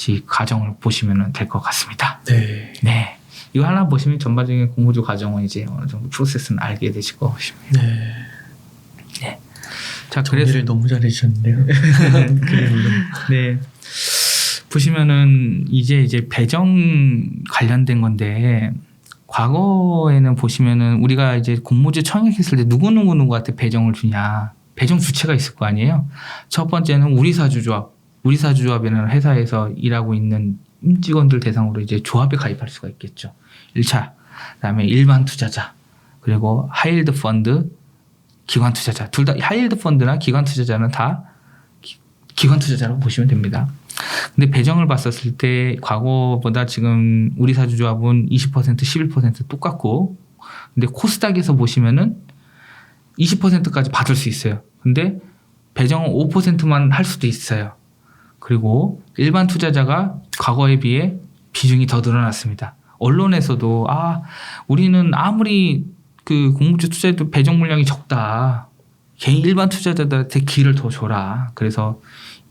이 과정을 보시면 될 것 같습니다. 네. 네. 이거 하나 보시면 전반적인 공모주 과정은 이제 어느 정도 프로세스는 알게 되실 것 같습니다. 네. 네. 자, 정리를 너무 잘해주셨는데요. 그림으로. 네. 보시면은 이제 배정 관련된 건데 과거에는 보시면은 우리가 이제 공모주 청약했을 때 누구한테 배정을 주냐. 배정 주체가 있을 거 아니에요. 첫 번째는 우리사주조합이라는 회사에서 일하고 있는 임직원들 대상으로 이제 조합에 가입할 수가 있겠죠. 1차. 그다음에 일반 투자자. 그리고 하이힐드 펀드, 기관 투자자. 둘 다 하이힐드 펀드나 기관 투자자는 다 기관 투자자라고 보시면 됩니다. 근데 배정을 봤었을 때 과거보다 지금 우리사주조합은 20%, 11% 똑같고 근데 코스닥에서 보시면은 20%까지 받을 수 있어요. 근데 배정은 5%만 할 수도 있어요. 그리고 일반 투자자가 과거에 비해 비중이 더 늘어났습니다. 언론에서도 우리는 아무리 그 공모주 투자해도 배정 물량이 적다. 개인 일반 투자자들한테 기회를 더 줘라. 그래서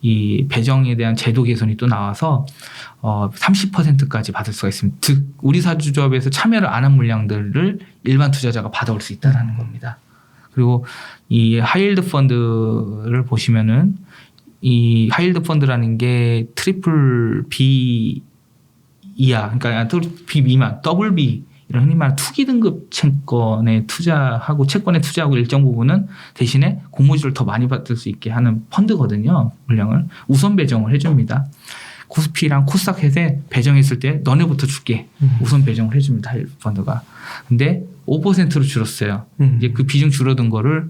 이 배정에 대한 제도 개선이 또 나와서 30%까지 받을 수가 있습니다. 즉 우리사주조합에서 참여를 안 한 물량들을 일반 투자자가 받아올 수 있다는 겁니다. 그리고 이 하이힐드 펀드를 보시면은 이 하이힐드 펀드라는 게 트리플 B 이하, 그러니까 B 미만, 더블 B 이런 흔히 말하는 투기 등급 채권에 투자하고 채권에 투자하고 일정 부분은 대신에 공모주를 더 많이 받을 수 있게 하는 펀드거든요. 물량을 우선 배정을 해줍니다. 코스피랑 코스닥에 배정했을 때 너네부터 줄게. 우선 배정을 해줍니다. 하이힐드 펀드가. 근데 5%로 줄었어요. 이제 그 비중 줄어든 거를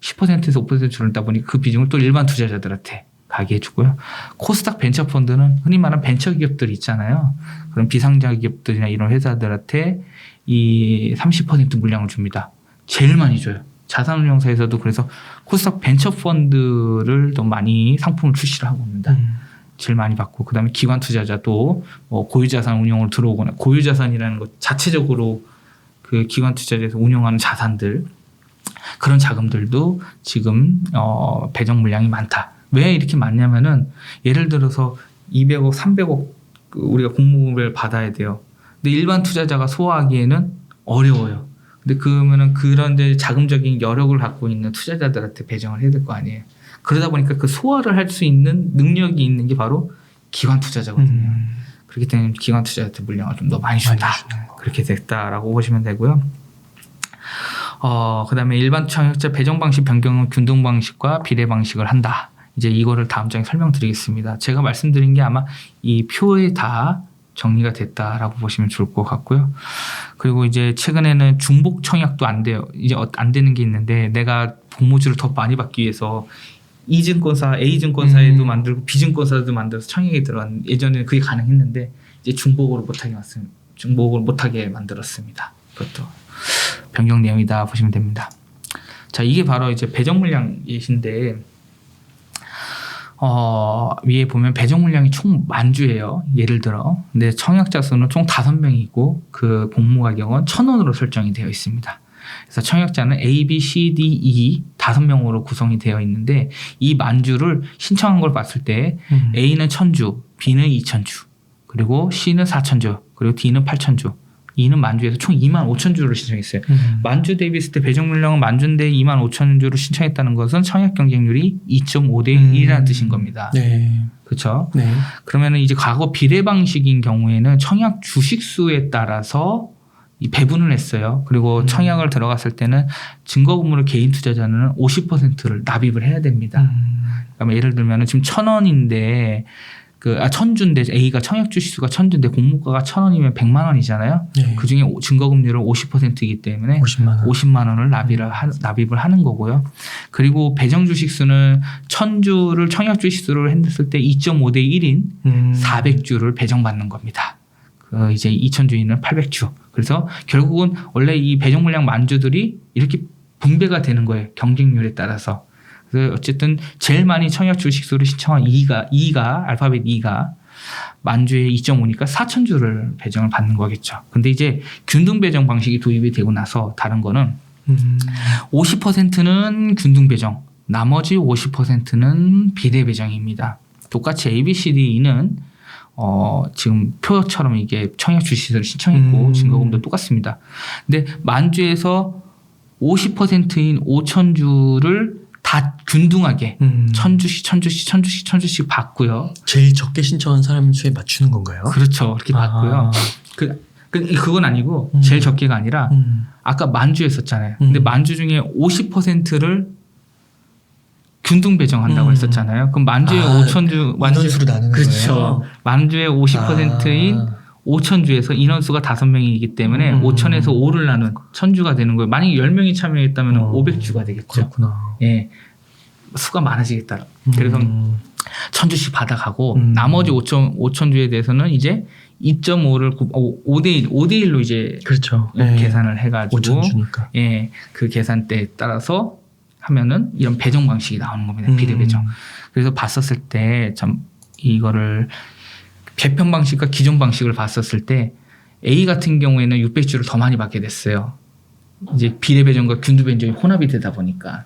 10%에서 5% 줄었다 보니 그 비중을 또 일반 투자자들한테 가게 해주고요. 코스닥 벤처 펀드는 흔히 말하는 벤처 기업들 있잖아요. 그런 비상자 기업들이나 이런 회사들한테 이 30% 물량을 줍니다. 제일 많이 줘요. 자산운용사에서도 그래서 코스닥 벤처 펀드를 더 많이 상품을 출시를 하고 있습니다. 제일 많이 받고 그다음에 기관 투자자도 고유자산 운용으로 들어오거나 고유자산이라는 것 자체적으로 그 기관 투자자에서 운용하는 자산들 그런 자금들도 지금 배정 물량이 많다. 왜 이렇게 많냐면은 예를 들어서 200억, 300억 우리가 공모를 받아야 돼요. 근데 일반 투자자가 소화하기에는 어려워요. 근데 그러면은 그런 데 자금적인 여력을 갖고 있는 투자자들한테 배정을 해야 될 거 아니에요. 그러다 보니까 그 소화를 할 수 있는 능력이 있는 게 바로 기관 투자자거든요. 그렇기 때문에 기관 투자자한테 물량을 좀 더 많이 준다. 그렇게 됐다라고 보시면 되고요. 그다음에 일반 청약자 배정 방식 변경은 균등 방식과 비례 방식을 한다. 이제 이거를 다음 장에 설명드리겠습니다. 제가 말씀드린 게 아마 이 표에 다 정리가 됐다라고 보시면 좋을 것 같고요. 그리고 이제 최근에는 중복 청약도 안 돼요. 이제 안 되는 게 있는데 내가 공모주를 더 많이 받기 위해서 E증권사, A증권사에도 만들고 B증권사도 만들어서 청약에 들어간 예전에는 그게 가능했는데 이제 중복으로 못하게 만들었습니다. 그것도 변경 내용이다 보시면 됩니다. 자, 이게 바로 이제 배정 물량이신데 위에 보면 배정 물량이 총 10,000주예요. 예를 들어. 근데 청약자 수는 총 5명이고 그 공모 가격은 1,000원으로 설정이 되어 있습니다. 그래서 청약자는 A, B, C, D, E 5명으로 구성이 되어 있는데 이 만주를 신청한 걸 봤을 때 A는 1000주, B는 2000주, 그리고 C는 4000주, 그리고 D는 8000주, E는 만주에서 총 25,000주를 신청했어요. 만주 대비했을 때 배정 물량은 만주인데 25,000주를 신청했다는 것은 청약 경쟁률이 2.5대 1이라는 뜻인 겁니다. 네. 그렇죠? 네. 그러면은 이제 과거 비례 방식인 경우에는 청약 주식 수에 따라서 이 배분을 했어요. 그리고 청약을 들어갔을 때는 증거 금물을 개인 투자자는 50%를 납입을 해야 됩니다. 그러면 예를 들면은 지금 1,000원인데 1,000주인데 A가 청약 주식수가 1,000주인데 공모가가 1,000원이면 100만 원이잖아요. 네. 그 중에 증거 금리를 50%이기 때문에 50만 원을 납입을 하는 거고요. 그리고 배정 주식수는 1,000주를 청약 주식수를 했을 때 2.5대 1인 400주를 배정받는 겁니다. 이제 2,000주인은 800주. 그래서 결국은 원래 이 배정 물량 만주들이 이렇게 분배가 되는 거예요. 경쟁률에 따라서. 그래서 어쨌든 제일 많이 청약 주식수를 신청한 E가 알파벳 E가 만주에 2.5니까 4,000주를 배정을 받는 거겠죠. 근데 이제 균등 배정 방식이 도입이 되고 나서 다른 거는 50%는 균등 배정, 나머지 50%는 비례 배정입니다. 똑같이 A, B, C, D, E는 지금 표처럼 이게 청약 주식수를 신청했고 증거금도 똑같습니다. 근데 만주에서 50%인 5,000주를 다 균등하게 1,000주씩 받고요. 제일 적게 신청한 사람 수에 맞추는 건가요? 그렇죠. 그렇게 받고요. 그건 아니고 제일 적게가 아니라 아까 만주 했었잖아요. 근데 만주 중에 50%를 균등 배정한다고 했었잖아요. 그럼 만주에 5,000주 인원수로 나누는 그렇죠. 거예요? 만주의 50%인 5,000주에서 인원수가 5명이기 때문에 5,000에서 5를 나눈 1,000주가 되는 거예요. 만약에 10명이 참여했다면 500주가 되겠죠. 그렇구나. 예. 수가 많아지겠다. 그래서 1,000주씩 받아가고 나머지 5,000주에 대해서는 이제 2.5를 5대 1로 이제 그렇죠. 계산을 해가지고 5,000주니까. 예, 그 계산대에 따라서 하면은 이런 배정 방식이 나오는 겁니다. 비례 배정. 그래서 봤었을 때 참 이거를 개편 방식과 기존 방식을 봤었을 때 A 같은 경우에는 600주를 더 많이 받게 됐어요. 이제 비례 배정과 균등 배정이 혼합이 되다 보니까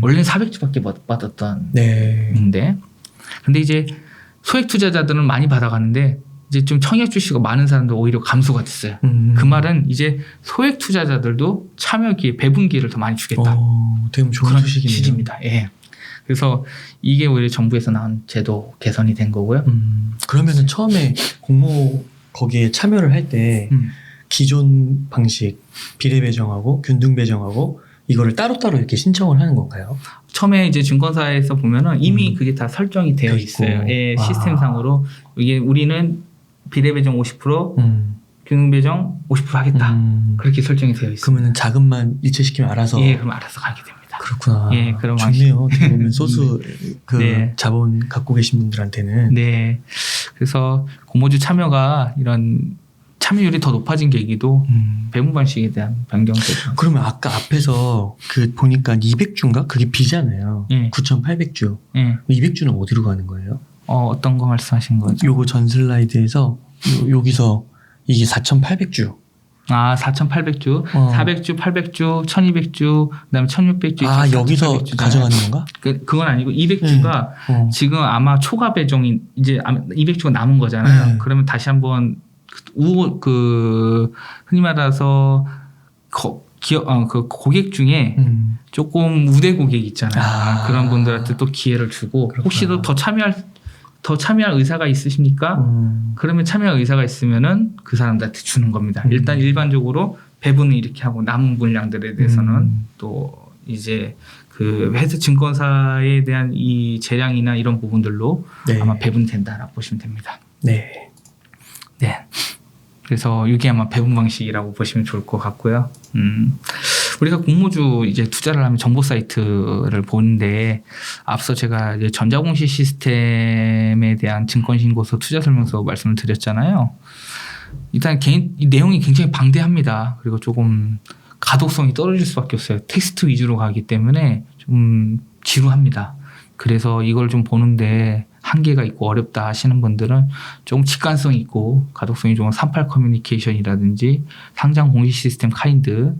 원래는 400주밖에 못 받았던 인데 근데 이제 소액 투자자들은 많이 받아가는데 이제 좀 청약 주식이 많은 사람들 오히려 감소가 됐어요. 그 말은 이제 소액 투자자들도 참여 기회, 배분 기회를 더 많이 주겠다. 되게 좋은 그런 소식이네요. 취지입니다. 예. 그래서 이게 오히려 정부에서 나온 제도 개선이 된 거고요. 그러면은 처음에 공모 거기에 참여를 할 때 기존 방식 비례 배정하고 균등 배정하고 이거를 따로따로 이렇게 신청을 하는 건가요? 처음에 이제 증권사에서 보면은 이미 그게 다 설정이 되어 있어요. 예, 시스템상으로 이게 우리는 비례 배정 50%, 균등 배정 50% 하겠다. 그렇게 설정이 되어 있어요. 그러면은 자금만 일체시키면 알아서. 예, 그럼 알아서 가게 됩니다. 그렇구나. 예, 그런 좋네요. 어떻게 보면 소수 네. 자본 갖고 계신 분들한테는. 네. 그래서 공모주 참여가 이런 참여율이 더 높아진 계기도 배분 방식에 대한 변경되죠. 그러면 아까 앞에서 그 보니까 200주인가? 그게 B잖아요. 예. 9,800주. 예. 200주는 어디로 가는 거예요? 어떤 거 말씀하신 거죠? 요거 전 슬라이드에서 여기서 이게 4,800주. 4,800주, 400주, 800주, 1,200주, 그다음에 1,600주. 여기서 1,800주 가져가는 건가? 그건 아니고 200주가 지금 아마 초과 배정이 이제 200주가 남은 거잖아요. 그러면 다시 한번 흔히 말해서 그 고객 중에 조금 우대 고객 있잖아요. 그런 분들한테 또 기회를 주고 그렇구나. 혹시 더 참여할 의사가 있으십니까? 그러면 참여할 의사가 있으면은 그 사람들한테 주는 겁니다. 일단 일반적으로 배분을 이렇게 하고 남은 분량들에 대해서는 또 이제 그 회사 증권사에 대한 이 재량이나 이런 부분들로 네. 아마 배분된다라고 보시면 됩니다. 네. 네. 그래서 이게 아마 배분 방식이라고 보시면 좋을 것 같고요. 우리가 공모주 이제 투자를 하면 정보 사이트를 보는데 앞서 제가 이제 전자공시 시스템에 대한 증권신고서 투자설명서 말씀을 드렸잖아요. 일단 이 내용이 굉장히 방대합니다. 그리고 조금 가독성이 떨어질 수밖에 없어요. 텍스트 위주로 가기 때문에 좀 지루합니다. 그래서 이걸 좀 보는데 한계가 있고 어렵다 하시는 분들은 조금 직관성 있고 가독성이 좋은 38 커뮤니케이션이라든지 상장 공시 시스템 카인드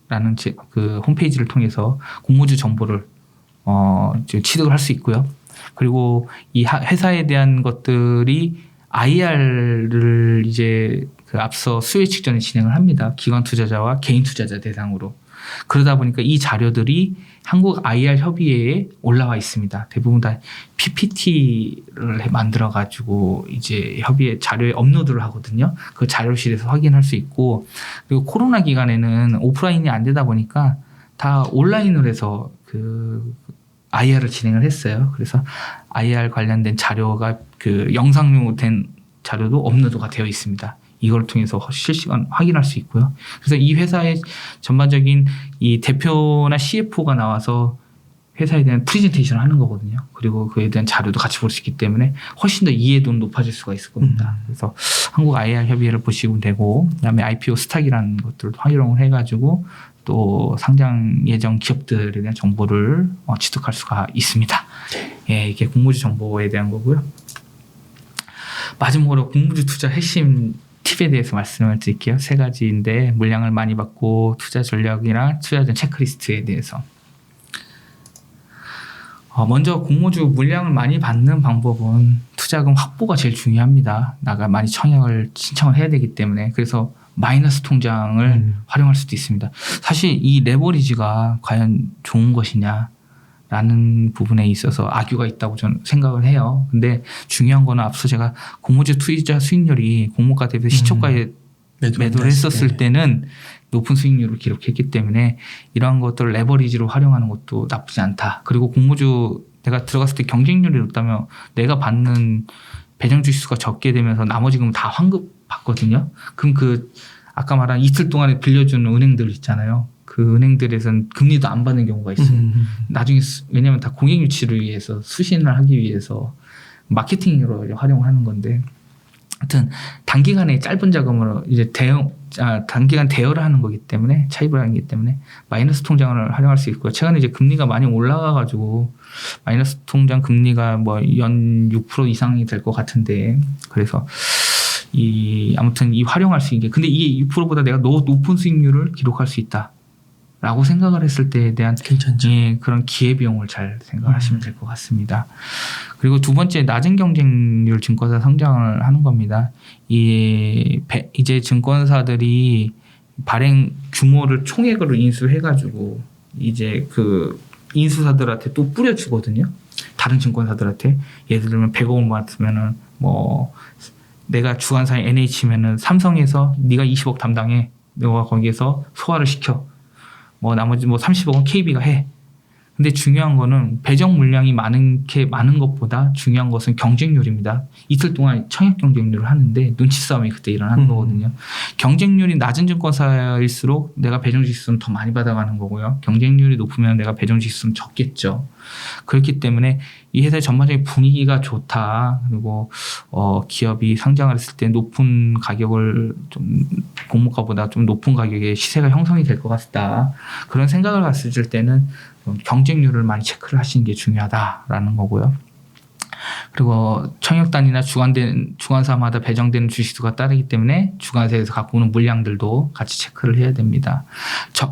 라는 그 홈페이지를 통해서 공모주 정보를 지금 취득을 할 수 있고요. 그리고 이 회사에 대한 것들이 IR을 이제 그 앞서 수요 직전에 진행을 합니다. 기관 투자자와 개인 투자자 대상으로. 그러다 보니까 이 자료들이 한국 IR 협의회에 올라와 있습니다. 대부분 다 PPT를 만들어 가지고 이제 협의회 자료에 업로드를 하거든요. 그 자료실에서 확인할 수 있고, 그리고 코로나 기간에는 오프라인이 안 되다 보니까 다 온라인으로 해서 그 IR을 진행을 했어요. 그래서 IR 관련된 자료가 그 영상으로 된 자료도 업로드가 되어 있습니다. 이걸 통해서 실시간 확인할 수 있고요. 그래서 이 회사의 전반적인 이 대표나 CFO가 나와서 회사에 대한 프레젠테이션을 하는 거거든요. 그리고 그에 대한 자료도 같이 볼 수 있기 때문에 훨씬 더 이해도는 높아질 수가 있을 겁니다. 그래서 한국 IR 협의회를 보시면 되고, 그다음에 IPO 스탁이라는 것들을 활용을 해가지고 또 상장 예정 기업들에 대한 정보를 취득할 수가 있습니다. 예, 이게 공모주 정보에 대한 거고요. 마지막으로 공모주 투자 핵심 팁에 대해서 말씀을 드릴게요. 3가지인데, 물량을 많이 받고 투자 전략이랑 투자 전 체크리스트에 대해서. 먼저 공모주 물량을 많이 받는 방법은 투자금 확보가 제일 중요합니다. 나가 많이 신청을 해야 되기 때문에. 그래서 마이너스 통장을 활용할 수도 있습니다. 사실 이 레버리지가 과연 좋은 것이냐 라는 부분에 있어서 악유가 있다고 저는 생각을 해요. 근데 중요한 거는 앞서 제가 공모주 투자 수익률이 공모가 대비 시초가에 매도를 했었을 때는 높은 수익률을 기록했기 때문에 이러한 것들을 레버리지로 활용하는 것도 나쁘지 않다. 그리고 공모주 내가 들어갔을 때 경쟁률이 높다면 내가 받는 배정 주식수가 적게 되면서 나머지 금 다 환급 받거든요. 그럼 그 아까 말한 이틀 동안에 빌려주는 은행들 있잖아요. 그 은행들에서는 금리도 안 받는 경우가 있어요. 나중에 왜냐하면 다 고객 유치를 위해서 수신을 하기 위해서 마케팅으로 활용하는 건데, 하여튼 단기간에 짧은 자금으로 이제 단기간 대여를 하는 거기 때문에 차입을 하는 거기 때문에 마이너스 통장을 활용할 수 있고요. 최근에 이제 금리가 많이 올라가가지고 마이너스 통장 금리가 뭐 연 6% 이상이 될 것 같은데, 그래서 아무튼 활용할 수 있는 게, 근데 이게 6%보다 내가 높은 수익률을 기록할 수 있다라고 생각을 했을 때에 대한 괜찮죠. 예, 그런 기회비용을 잘 생각하시면 될 것 같습니다. 그리고 두 번째, 낮은 경쟁률 증권사 성장을 하는 겁니다. 이제 증권사들이 발행 규모를 총액으로 인수해가지고 이제 그 인수사들한테 또 뿌려주거든요. 다른 증권사들한테. 예를 들면 100억을 받으면은 뭐 내가 주관사인 NH면은 삼성에서 네가 20억 담당해. 너가 거기에서 소화를 시켜. 뭐 나머지 뭐 30억은 KB가 해. 근데 중요한 거는 배정 물량이 많은 것보다 중요한 것은 경쟁률입니다. 이틀 동안 청약 경쟁률을 하는데 눈치 싸움이 그때 일어나는 거거든요. 경쟁률이 낮은 증권사일수록 내가 배정 지수는 더 많이 받아가는 거고요. 경쟁률이 높으면 내가 배정 지수는 적겠죠. 그렇기 때문에 이 회사의 전반적인 분위기가 좋다. 그리고 기업이 상장을 했을 때 높은 가격을 좀 공모가보다 좀 높은 가격에 시세가 형성이 될 것 같다. 그런 생각을 갔을 때는 경쟁률을 많이 체크를 하시는 게 중요하다라는 거고요. 그리고 청약단이나 주관사마다 배정되는 주식수가 따르기 때문에 주관사에서 갖고 오는 물량들도 같이 체크를 해야 됩니다.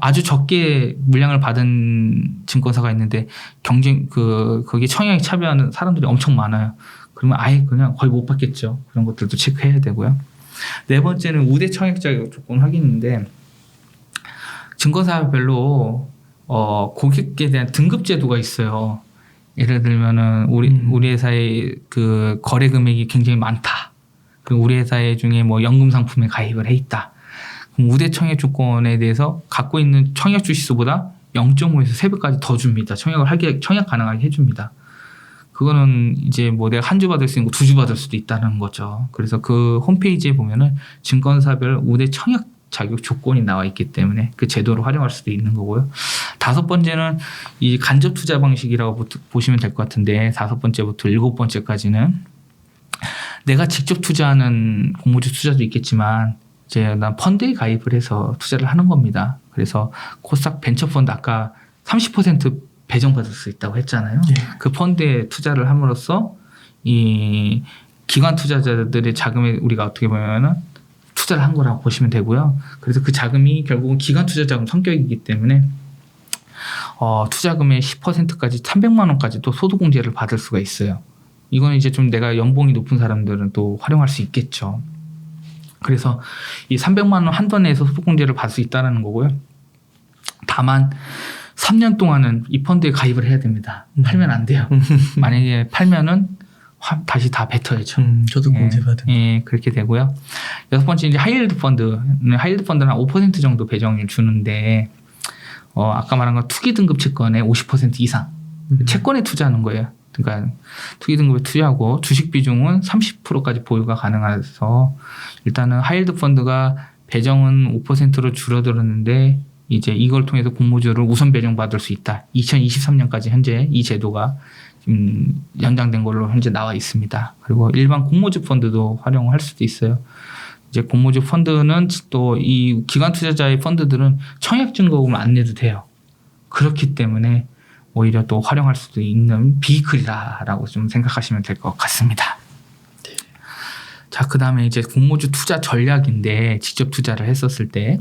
아주 적게 물량을 받은 증권사가 있는데 거기에 청약에 참여하는 사람들이 엄청 많아요. 그러면 아예 그냥 거의 못 받겠죠. 그런 것들도 체크해야 되고요. 네 번째는 우대 청약 자격 조건 확인인데, 증권사별로 고객에 대한 등급 제도가 있어요. 예를 들면은 우리 회사의 그 거래 금액이 굉장히 많다. 그리고 우리 회사의 중에 뭐 연금 상품에 가입을 해 있다. 그럼 우대 청약 조건에 대해서 갖고 있는 청약 주식수보다 0.5에서 3배까지 더 줍니다. 청약 가능하게 해줍니다. 그거는 이제 뭐 내가 한 주 받을 수 있는 거 2주 받을 수도 있다는 거죠. 그래서 그 홈페이지에 보면은 증권사별 우대 청약 자격 조건이 나와 있기 때문에 그 제도를 활용할 수도 있는 거고요. 5번째는 이 간접 투자 방식이라고 보시면 될 것 같은데, 5번째부터 7번째까지는 내가 직접 투자하는 공모주 투자도 있겠지만 이제 난 펀드에 가입을 해서 투자를 하는 겁니다. 그래서 코스닥 벤처펀드 아까 30% 배정받을 수 있다고 했잖아요. 네. 그 펀드에 투자를 함으로써 이 기관 투자자들의 자금에 우리가 어떻게 보면은 투자를 한 거라고 보시면 되고요. 그래서 그 자금이 결국은 기관 투자 자금 성격이기 때문에 투자금의 10%까지 300만 원까지도 소득공제를 받을 수가 있어요. 이건 이제 좀 내가 연봉이 높은 사람들은 또 활용할 수 있겠죠. 그래서 이 300만 원 한도 내에서 소득공제를 받을 수 있다는 거고요. 다만 3년 동안은 이 펀드에 가입을 해야 됩니다. 팔면 안 돼요. 만약에 팔면은 다시 다 뱉어야죠. 소득공제 받은. 예, 그렇게 되고요. 여섯 번째 이제 하이힐드 펀드는 한 5% 정도 배정을 주는데 아까 말한 건 투기 등급 채권의 50% 이상 채권에 투자하는 거예요. 그러니까 투기 등급에 투자하고 주식 비중은 30%까지 보유가 가능해서 일단은 하이힐드 펀드가 배정은 5%로 줄어들었는데 이제 이걸 통해서 공모주를 우선 배정받을 수 있다. 2023년까지 현재 이 제도가 연장된 걸로 현재 나와 있습니다. 그리고 일반 공모주 펀드도 활용할 수도 있어요. 이제 공모주 펀드는 또 이 기관 투자자의 펀드들은 청약 증거금을 안 내도 돼요. 그렇기 때문에 오히려 또 활용할 수도 있는 비이클이라고 좀 생각하시면 될 것 같습니다. 네. 자, 그 다음에 이제 공모주 투자 전략인데 직접 투자를 했었을 때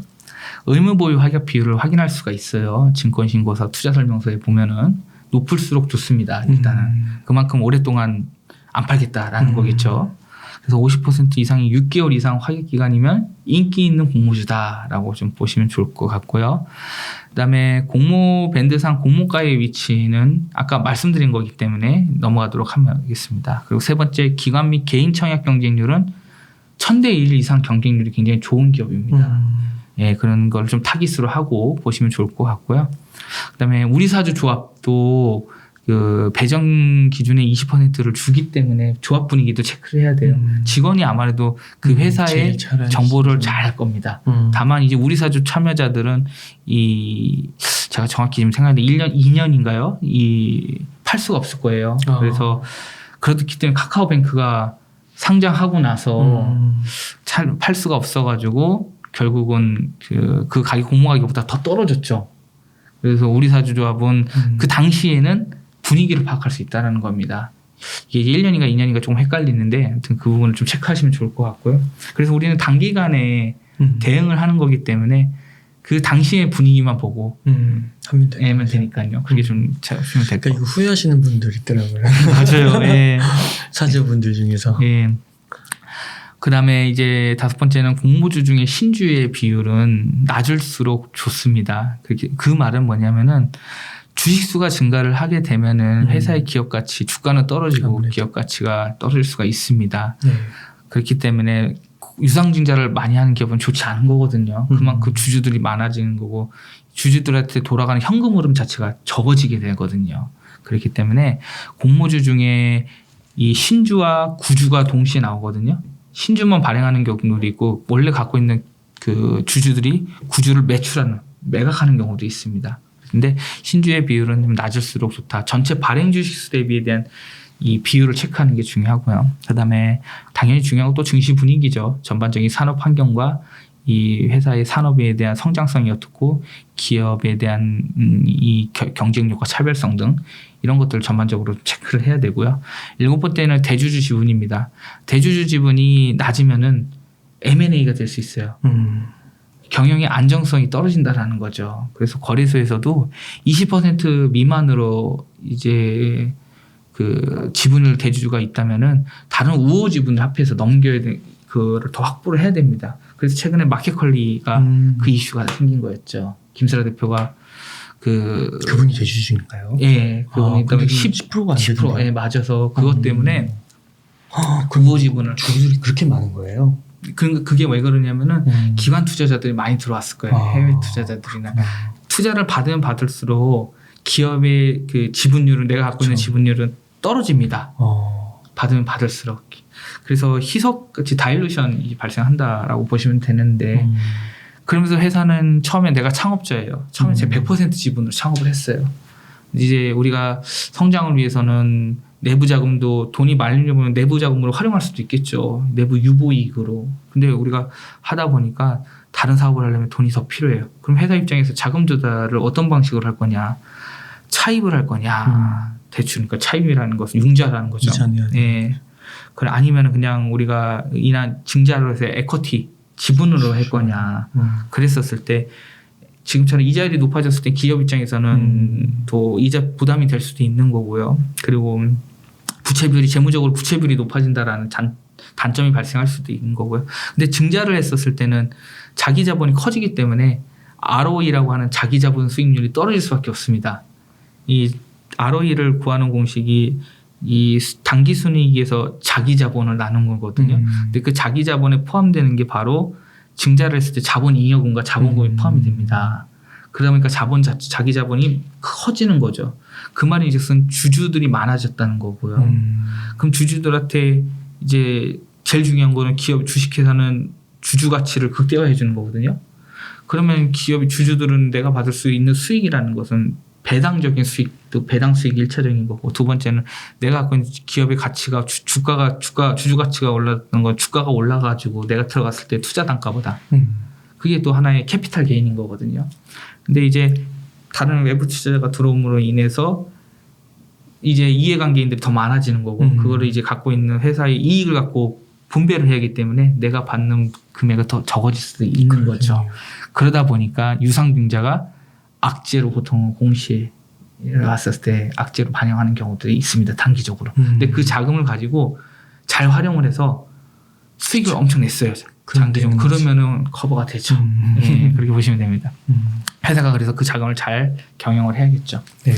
의무 보유 하격 비율을 확인할 수가 있어요. 증권신고서 투자설명서에 보면은 높을수록 좋습니다. 일단은 그만큼 오랫동안 안 팔겠다라는 거겠죠. 그래서 50% 이상이 6개월 이상 하격 기간이면 인기 있는 공모주다라고 좀 보시면 좋을 것 같고요. 그다음에 공모 밴드상 공모가의 위치는 아까 말씀드린 거기 때문에 넘어가도록 하겠습니다. 그리고 세 번째 기관 및 개인 청약 경쟁률은 1000대 1 이상 경쟁률이 굉장히 좋은 기업입니다. 예, 그런 걸 좀 타깃으로 하고 보시면 좋을 것 같고요. 그다음에 우리 사주 조합도 그 배정 기준의 20%를 주기 때문에 조합 분위기도 체크를 해야 돼요. 직원이 아무래도 그 회사의 정보를 잘 알 겁니다. 다만 이제 우리 사주 참여자들은 제가 정확히 지금 생각하는데 1년, 2년인가요? 팔 수가 없을 거예요. 그래서 그렇기 때문에 카카오뱅크가 상장하고 나서 팔 수가 없어가지고 결국은 그 가격 공모 가격보다 더 떨어졌죠. 그래서 우리 사주조합은 그 당시에는 분위기를 파악할 수 있다는 겁니다. 이게 1년인가 2년인가 조금 헷갈리는데 아무튼 그 부분을 좀 체크하시면 좋을 것 같고요. 그래서 우리는 단기간에 대응을 하는 거기 때문에 그 당시의 분위기만 보고 하면 되니까요. 그게 좀 찾으시면 될 것 같아요. 이거 후회하시는 분들 있더라고요. 맞아요. 예. 사주분들 중에서. 예. 그 다음에 이제 다섯 번째는 공모주 중에 신주의 비율은 낮을수록 좋습니다. 그 말은 뭐냐면은 주식수가 증가를 하게 되면은 회사의 기업 가치, 주가는 떨어지고 아무래도. 기업 가치가 떨어질 수가 있습니다. 네. 그렇기 때문에 유상증자를 많이 하는 기업은 좋지 않은 거거든요. 그만큼 주주들이 많아지는 거고 주주들한테 돌아가는 현금 흐름 자체가 적어지게 되거든요. 그렇기 때문에 공모주 중에 이 신주와 구주가 동시에 나오거든요. 신주만 발행하는 경우도 있고 원래 갖고 있는 그 주주들이 구주를 매각하는 경우도 있습니다. 근데 신주의 비율은 좀 낮을수록 좋다. 전체 발행 주식수 대비에 대한 이 비율을 체크하는 게 중요하고요. 그다음에 당연히 중요한 건 또 증시 분위기죠. 전반적인 산업 환경과 이 회사의 산업에 대한 성장성이 어떻고 기업에 대한 이 경쟁력과 차별성 등 이런 것들을 전반적으로 체크를 해야 되고요. 일곱 번째는 대주주 지분입니다. 대주주 지분이 낮으면은 M&A가 될 수 있어요. 경영의 안정성이 떨어진다라는 거죠. 그래서 거래소에서도 20% 미만으로 이제 그 지분을 대주주가 있다면은 다른 우호 지분을 합해서 넘겨야 그거를 더 확보를 해야 됩니다. 그래서 최근에 마켓컬리가 그 이슈가 생긴 거였죠. 김슬아 대표가 그분이 대주주인가요? 예, 그분이 10%가 안 되던데. 10%에 맞아서 그것 때문에 그 우호 지분을 주주들이 그렇게 많은 거예요. 그게 왜 그러냐면은 기관 투자자들이 많이 들어왔을 거예요. 해외 투자자들이나 투자를 받으면 받을수록 기업의 그 지분율은 내가 갖고 있는 지분율은 떨어집니다. 받으면 받을수록. 그래서 희석같이 다일루션이 발생한다라고 보시면 되는데 그러면서 회사는 처음에 내가 창업자예요. 처음에 제가 100% 지분으로 창업을 했어요. 이제 우리가 성장을 위해서는 내부 자금도 돈이 많으려면 내부 자금으로 활용할 수도 있겠죠. 내부 유보이익으로. 근데 우리가 하다 보니까 다른 사업을 하려면 돈이 더 필요해요. 그럼 회사 입장에서 자금 조달을 어떤 방식으로 할 거냐. 차입을 할 거냐. 대출. 그러니까 차입이라는 것은 융자라는 거죠. 예. 아니면 그냥 우리가 증자로 해서 에쿼티 지분으로 할 거냐. 그랬었을 때 지금처럼 이자율이 높아졌을 때 기업 입장에서는 또 이자 부담이 될 수도 있는 거고요. 그리고 부채비율이 재무적으로 부채비율이 높아진다라는 단점이 발생할 수도 있는 거고요. 근데 증자를 했었을 때는 자기 자본이 커지기 때문에 ROE라고 하는 자기 자본 수익률이 떨어질 수밖에 없습니다. 이 ROE를 구하는 공식이 이 당기 순이익에서 자기 자본을 나눈 거거든요. 근데 그 자기 자본에 포함되는 게 바로 증자를 했을 때 자본 잉여금과 자본금이 포함이 됩니다. 그러다 보니까 자기 자본이 커지는 거죠. 그 말이 즉슨 주주들이 많아졌다는 거고요. 그럼 주주들한테 이제 제일 중요한 거는 기업 주식회사는 주주 가치를 극대화해 주는 거거든요. 그러면 기업이 주주들은 내가 받을 수 있는 수익이라는 것은 배당적인 수익, 또 배당 수익이 1차적인 거고, 두 번째는 내가 갖고 있는 기업의 가치가 주주 가치가 올랐던 건 주가가 올라가지고 내가 들어갔을 때 투자 단가보다 그게 또 하나의 캐피탈 게인인 거거든요. 근데 이제 다른 외부 투자자가 들어옴으로 인해서 이제 이해관계인들이 더 많아지는 거고, 그거를 이제 갖고 있는 회사의 이익을 갖고 분배를 해야 하기 때문에 내가 받는 금액이 더 적어질 수도 있는 거죠. 그러다 보니까 유상증자가 악재로 보통 공시에 왔을 때 악재로 반영하는 경우들이 있습니다. 단기적으로. 근데 그 자금을 가지고 잘 활용을 해서 수익을 엄청 냈어요. 장기적으로. 그러면은 커버가 되죠. 예, 그렇게 보시면 됩니다. 회사가 그래서 그 자금을 잘 경영을 해야겠죠. 네.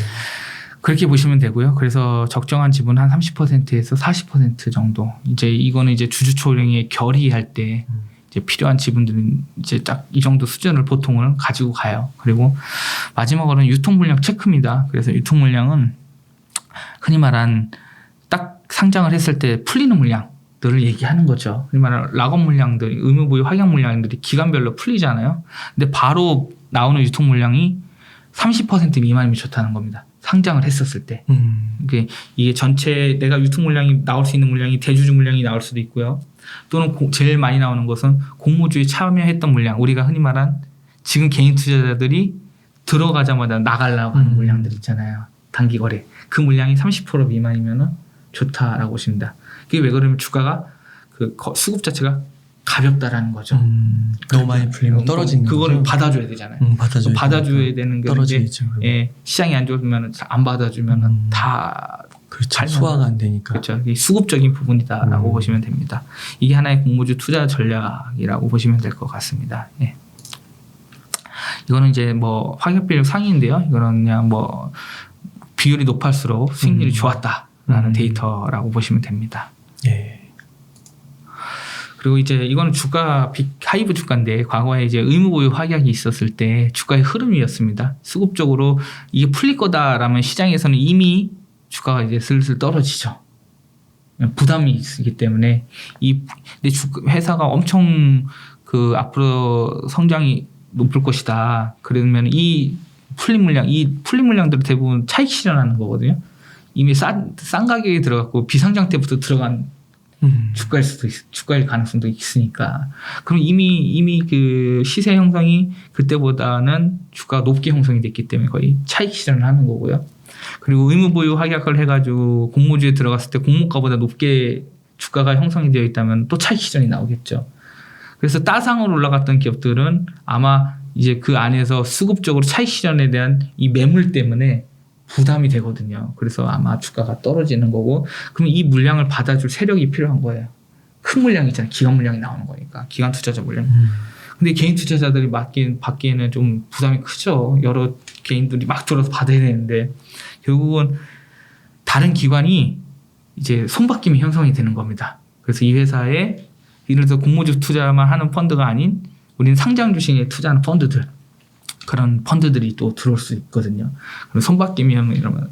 그렇게 보시면 되고요. 그래서 적정한 지분 한 30%에서 40% 정도. 이제 이거는 이제 주주총회에 결의할 때 이제 필요한 지분들은 이제 딱 이 정도 수준을 보통은 가지고 가요. 그리고 마지막으로는 유통 물량 체크입니다. 그래서 유통 물량은 흔히 말한 딱 상장을 했을 때 풀리는 물량들을 얘기하는 거죠. 흔히 말하는 락업 물량들, 의무부의 확약 물량들이 기간별로 풀리잖아요. 근데 바로 나오는 유통 물량이 30% 미만이면 좋다는 겁니다. 상장을 했었을 때. 이게 전체 내가 유통 물량이 나올 수 있는 물량이 대주주 물량이 나올 수도 있고요. 또는 제일 많이 나오는 것은 공모주에 참여했던 물량. 우리가 흔히 말한 지금 개인 투자자들이 들어가자마자 나가려고 하는 물량들 있잖아요. 단기 거래. 그 물량이 30% 미만이면 좋다라고 보십니다. 그게 왜 그러면 주가가 그 수급 자체가 가볍다라는 거죠. 너무 많이 풀리면 떨어지는 그거를 받아줘야 되잖아요. 받아줘야 되는 게 떨어지겠죠. 예, 시장이 안 좋으면 안 받아주면 다 그렇죠. 소화가 안 되니까. 그렇죠. 이게 수급적인 부분이다라고 보시면 됩니다. 이게 하나의 공모주 투자 전략이라고 보시면 될 것 같습니다. 예. 이거는 이제 뭐 확약 비율 상위인데요. 이거는 그냥 뭐 비율이 높을수록 수익률이 좋았다라는 데이터라고 보시면 됩니다. 예. 그리고 이제 이거는 주가 하이브 주가인데 과거에 이제 의무보유 확약이 있었을 때 주가의 흐름이었습니다. 수급적으로 이게 풀릴 거다라면 시장에서는 이미 주가가 이제 슬슬 떨어지죠. 부담이 있기 때문에 근데 회사가 엄청 그 앞으로 성장이 높을 것이다. 그러면 이 풀린 물량들은 대부분 차익 실현하는 거거든요. 이미 싼 가격에 들어갔고 비상장 때부터 들어간 주가일 가능성도 있으니까. 그럼 이미 그 시세 형성이 그때보다는 주가가 높게 형성이 됐기 때문에 거의 차익 실현을 하는 거고요. 그리고 의무보유 확약을 해가지고 공모주에 들어갔을 때 공모가보다 높게 주가가 형성이 되어 있다면 또 차익 실현이 나오겠죠. 그래서 따상으로 올라갔던 기업들은 아마 이제 그 안에서 수급적으로 차익 실현에 대한 이 매물 때문에 부담이 되거든요. 그래서 아마 주가가 떨어지는 거고, 그럼 이 물량을 받아줄 세력이 필요한 거예요. 큰 물량이 있잖아요. 기관 물량이 나오는 거니까. 기관 투자자 물량. 근데 개인 투자자들이 받기에는 좀 부담이 크죠. 여러 개인들이 막 들어서 받아야 되는데, 결국은 다른 기관이 이제 손바뀜이 형성이 되는 겁니다. 그래서 이 회사에, 예를 들어서 공모주 투자만 하는 펀드가 아닌, 우리는 상장 주식에 투자하는 펀드들, 그런 펀드들이 또 들어올 수 있거든요. 그럼 손바뀜이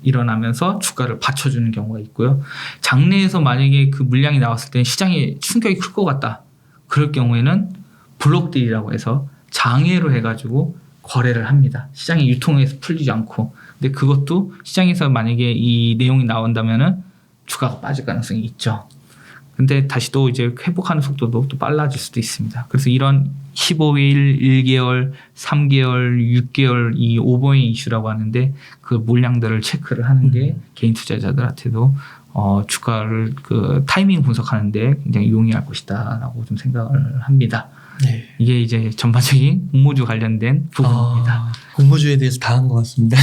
일어나면서 주가를 받쳐주는 경우가 있고요. 장내에서 만약에 그 물량이 나왔을 때 시장에 충격이 클 것 같다. 그럴 경우에는 블록딜이라고 해서 장외로 해가지고 거래를 합니다. 시장에 유통해서 풀리지 않고. 근데 그것도 시장에서 만약에 이 내용이 나온다면은 주가가 빠질 가능성이 있죠. 근데 다시 또 이제 회복하는 속도도 또 빨라질 수도 있습니다. 그래서 이런 15일, 1개월, 3개월, 6개월 이 오버웨이 이슈라고 하는데 그 물량들을 체크를 하는 게 개인 투자자들한테도 주가를 그 타이밍 분석하는데 굉장히 용이할 것이다라고 좀 생각을 합니다. 네. 이게 이제 전반적인 공모주 관련된 부분입니다. 공모주에 대해서 다 한 것 같습니다.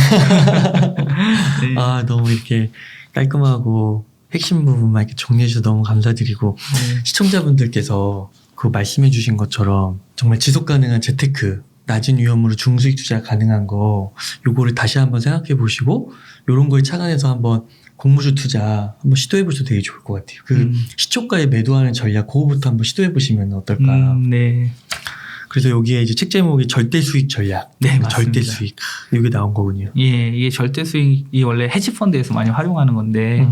네. 너무 이렇게 깔끔하고 핵심 부분만 이렇게 정리해 주셔서 너무 감사드리고 네. 시청자분들께서 그 말씀해 주신 것처럼 정말 지속 가능한 재테크 낮은 위험으로 중수익 투자 가능한 거 요거를 다시 한번 생각해 보시고 요런 거에 착안해서 한번 공모주 투자 한번 시도해 보셔도 되게 좋을 것 같아요. 그 시초가에 매도하는 전략 그거부터 한번 시도해 보시면 어떨까. 네. 그래서 여기에 이제 책 제목이 절대 수익 전략. 네, 절대 맞습니다. 수익. 이게 나온 거군요. 예, 이게 절대 수익이 원래 헤지 펀드에서 많이 활용하는 건데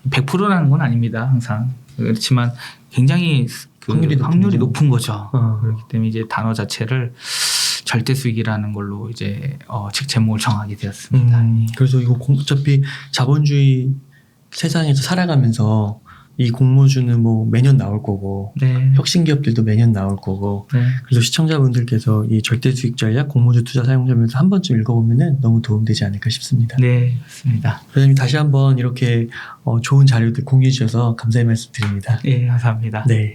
100%라는 건 아닙니다. 항상 그렇지만 굉장히 그 확률이 높은 거죠. 그렇기 때문에 이제 단어 자체를 절대 수익이라는 걸로 이제 책 제목을 정하게 되었습니다. 그래서 이거 어차피 자본주의 세상에서 살아가면서 이 공모주는 뭐 매년 나올 거고 네. 혁신 기업들도 매년 나올 거고 네. 그래서 시청자분들께서 이 절대 수익 전략 공모주 투자 사용자면서 한 번쯤 읽어보면은 너무 도움되지 않을까 싶습니다. 네, 맞습니다. 회장님 다시 한번 이렇게 좋은 자료들 공유해 주셔서 감사의 말씀 드립니다. 네, 감사합니다. 네.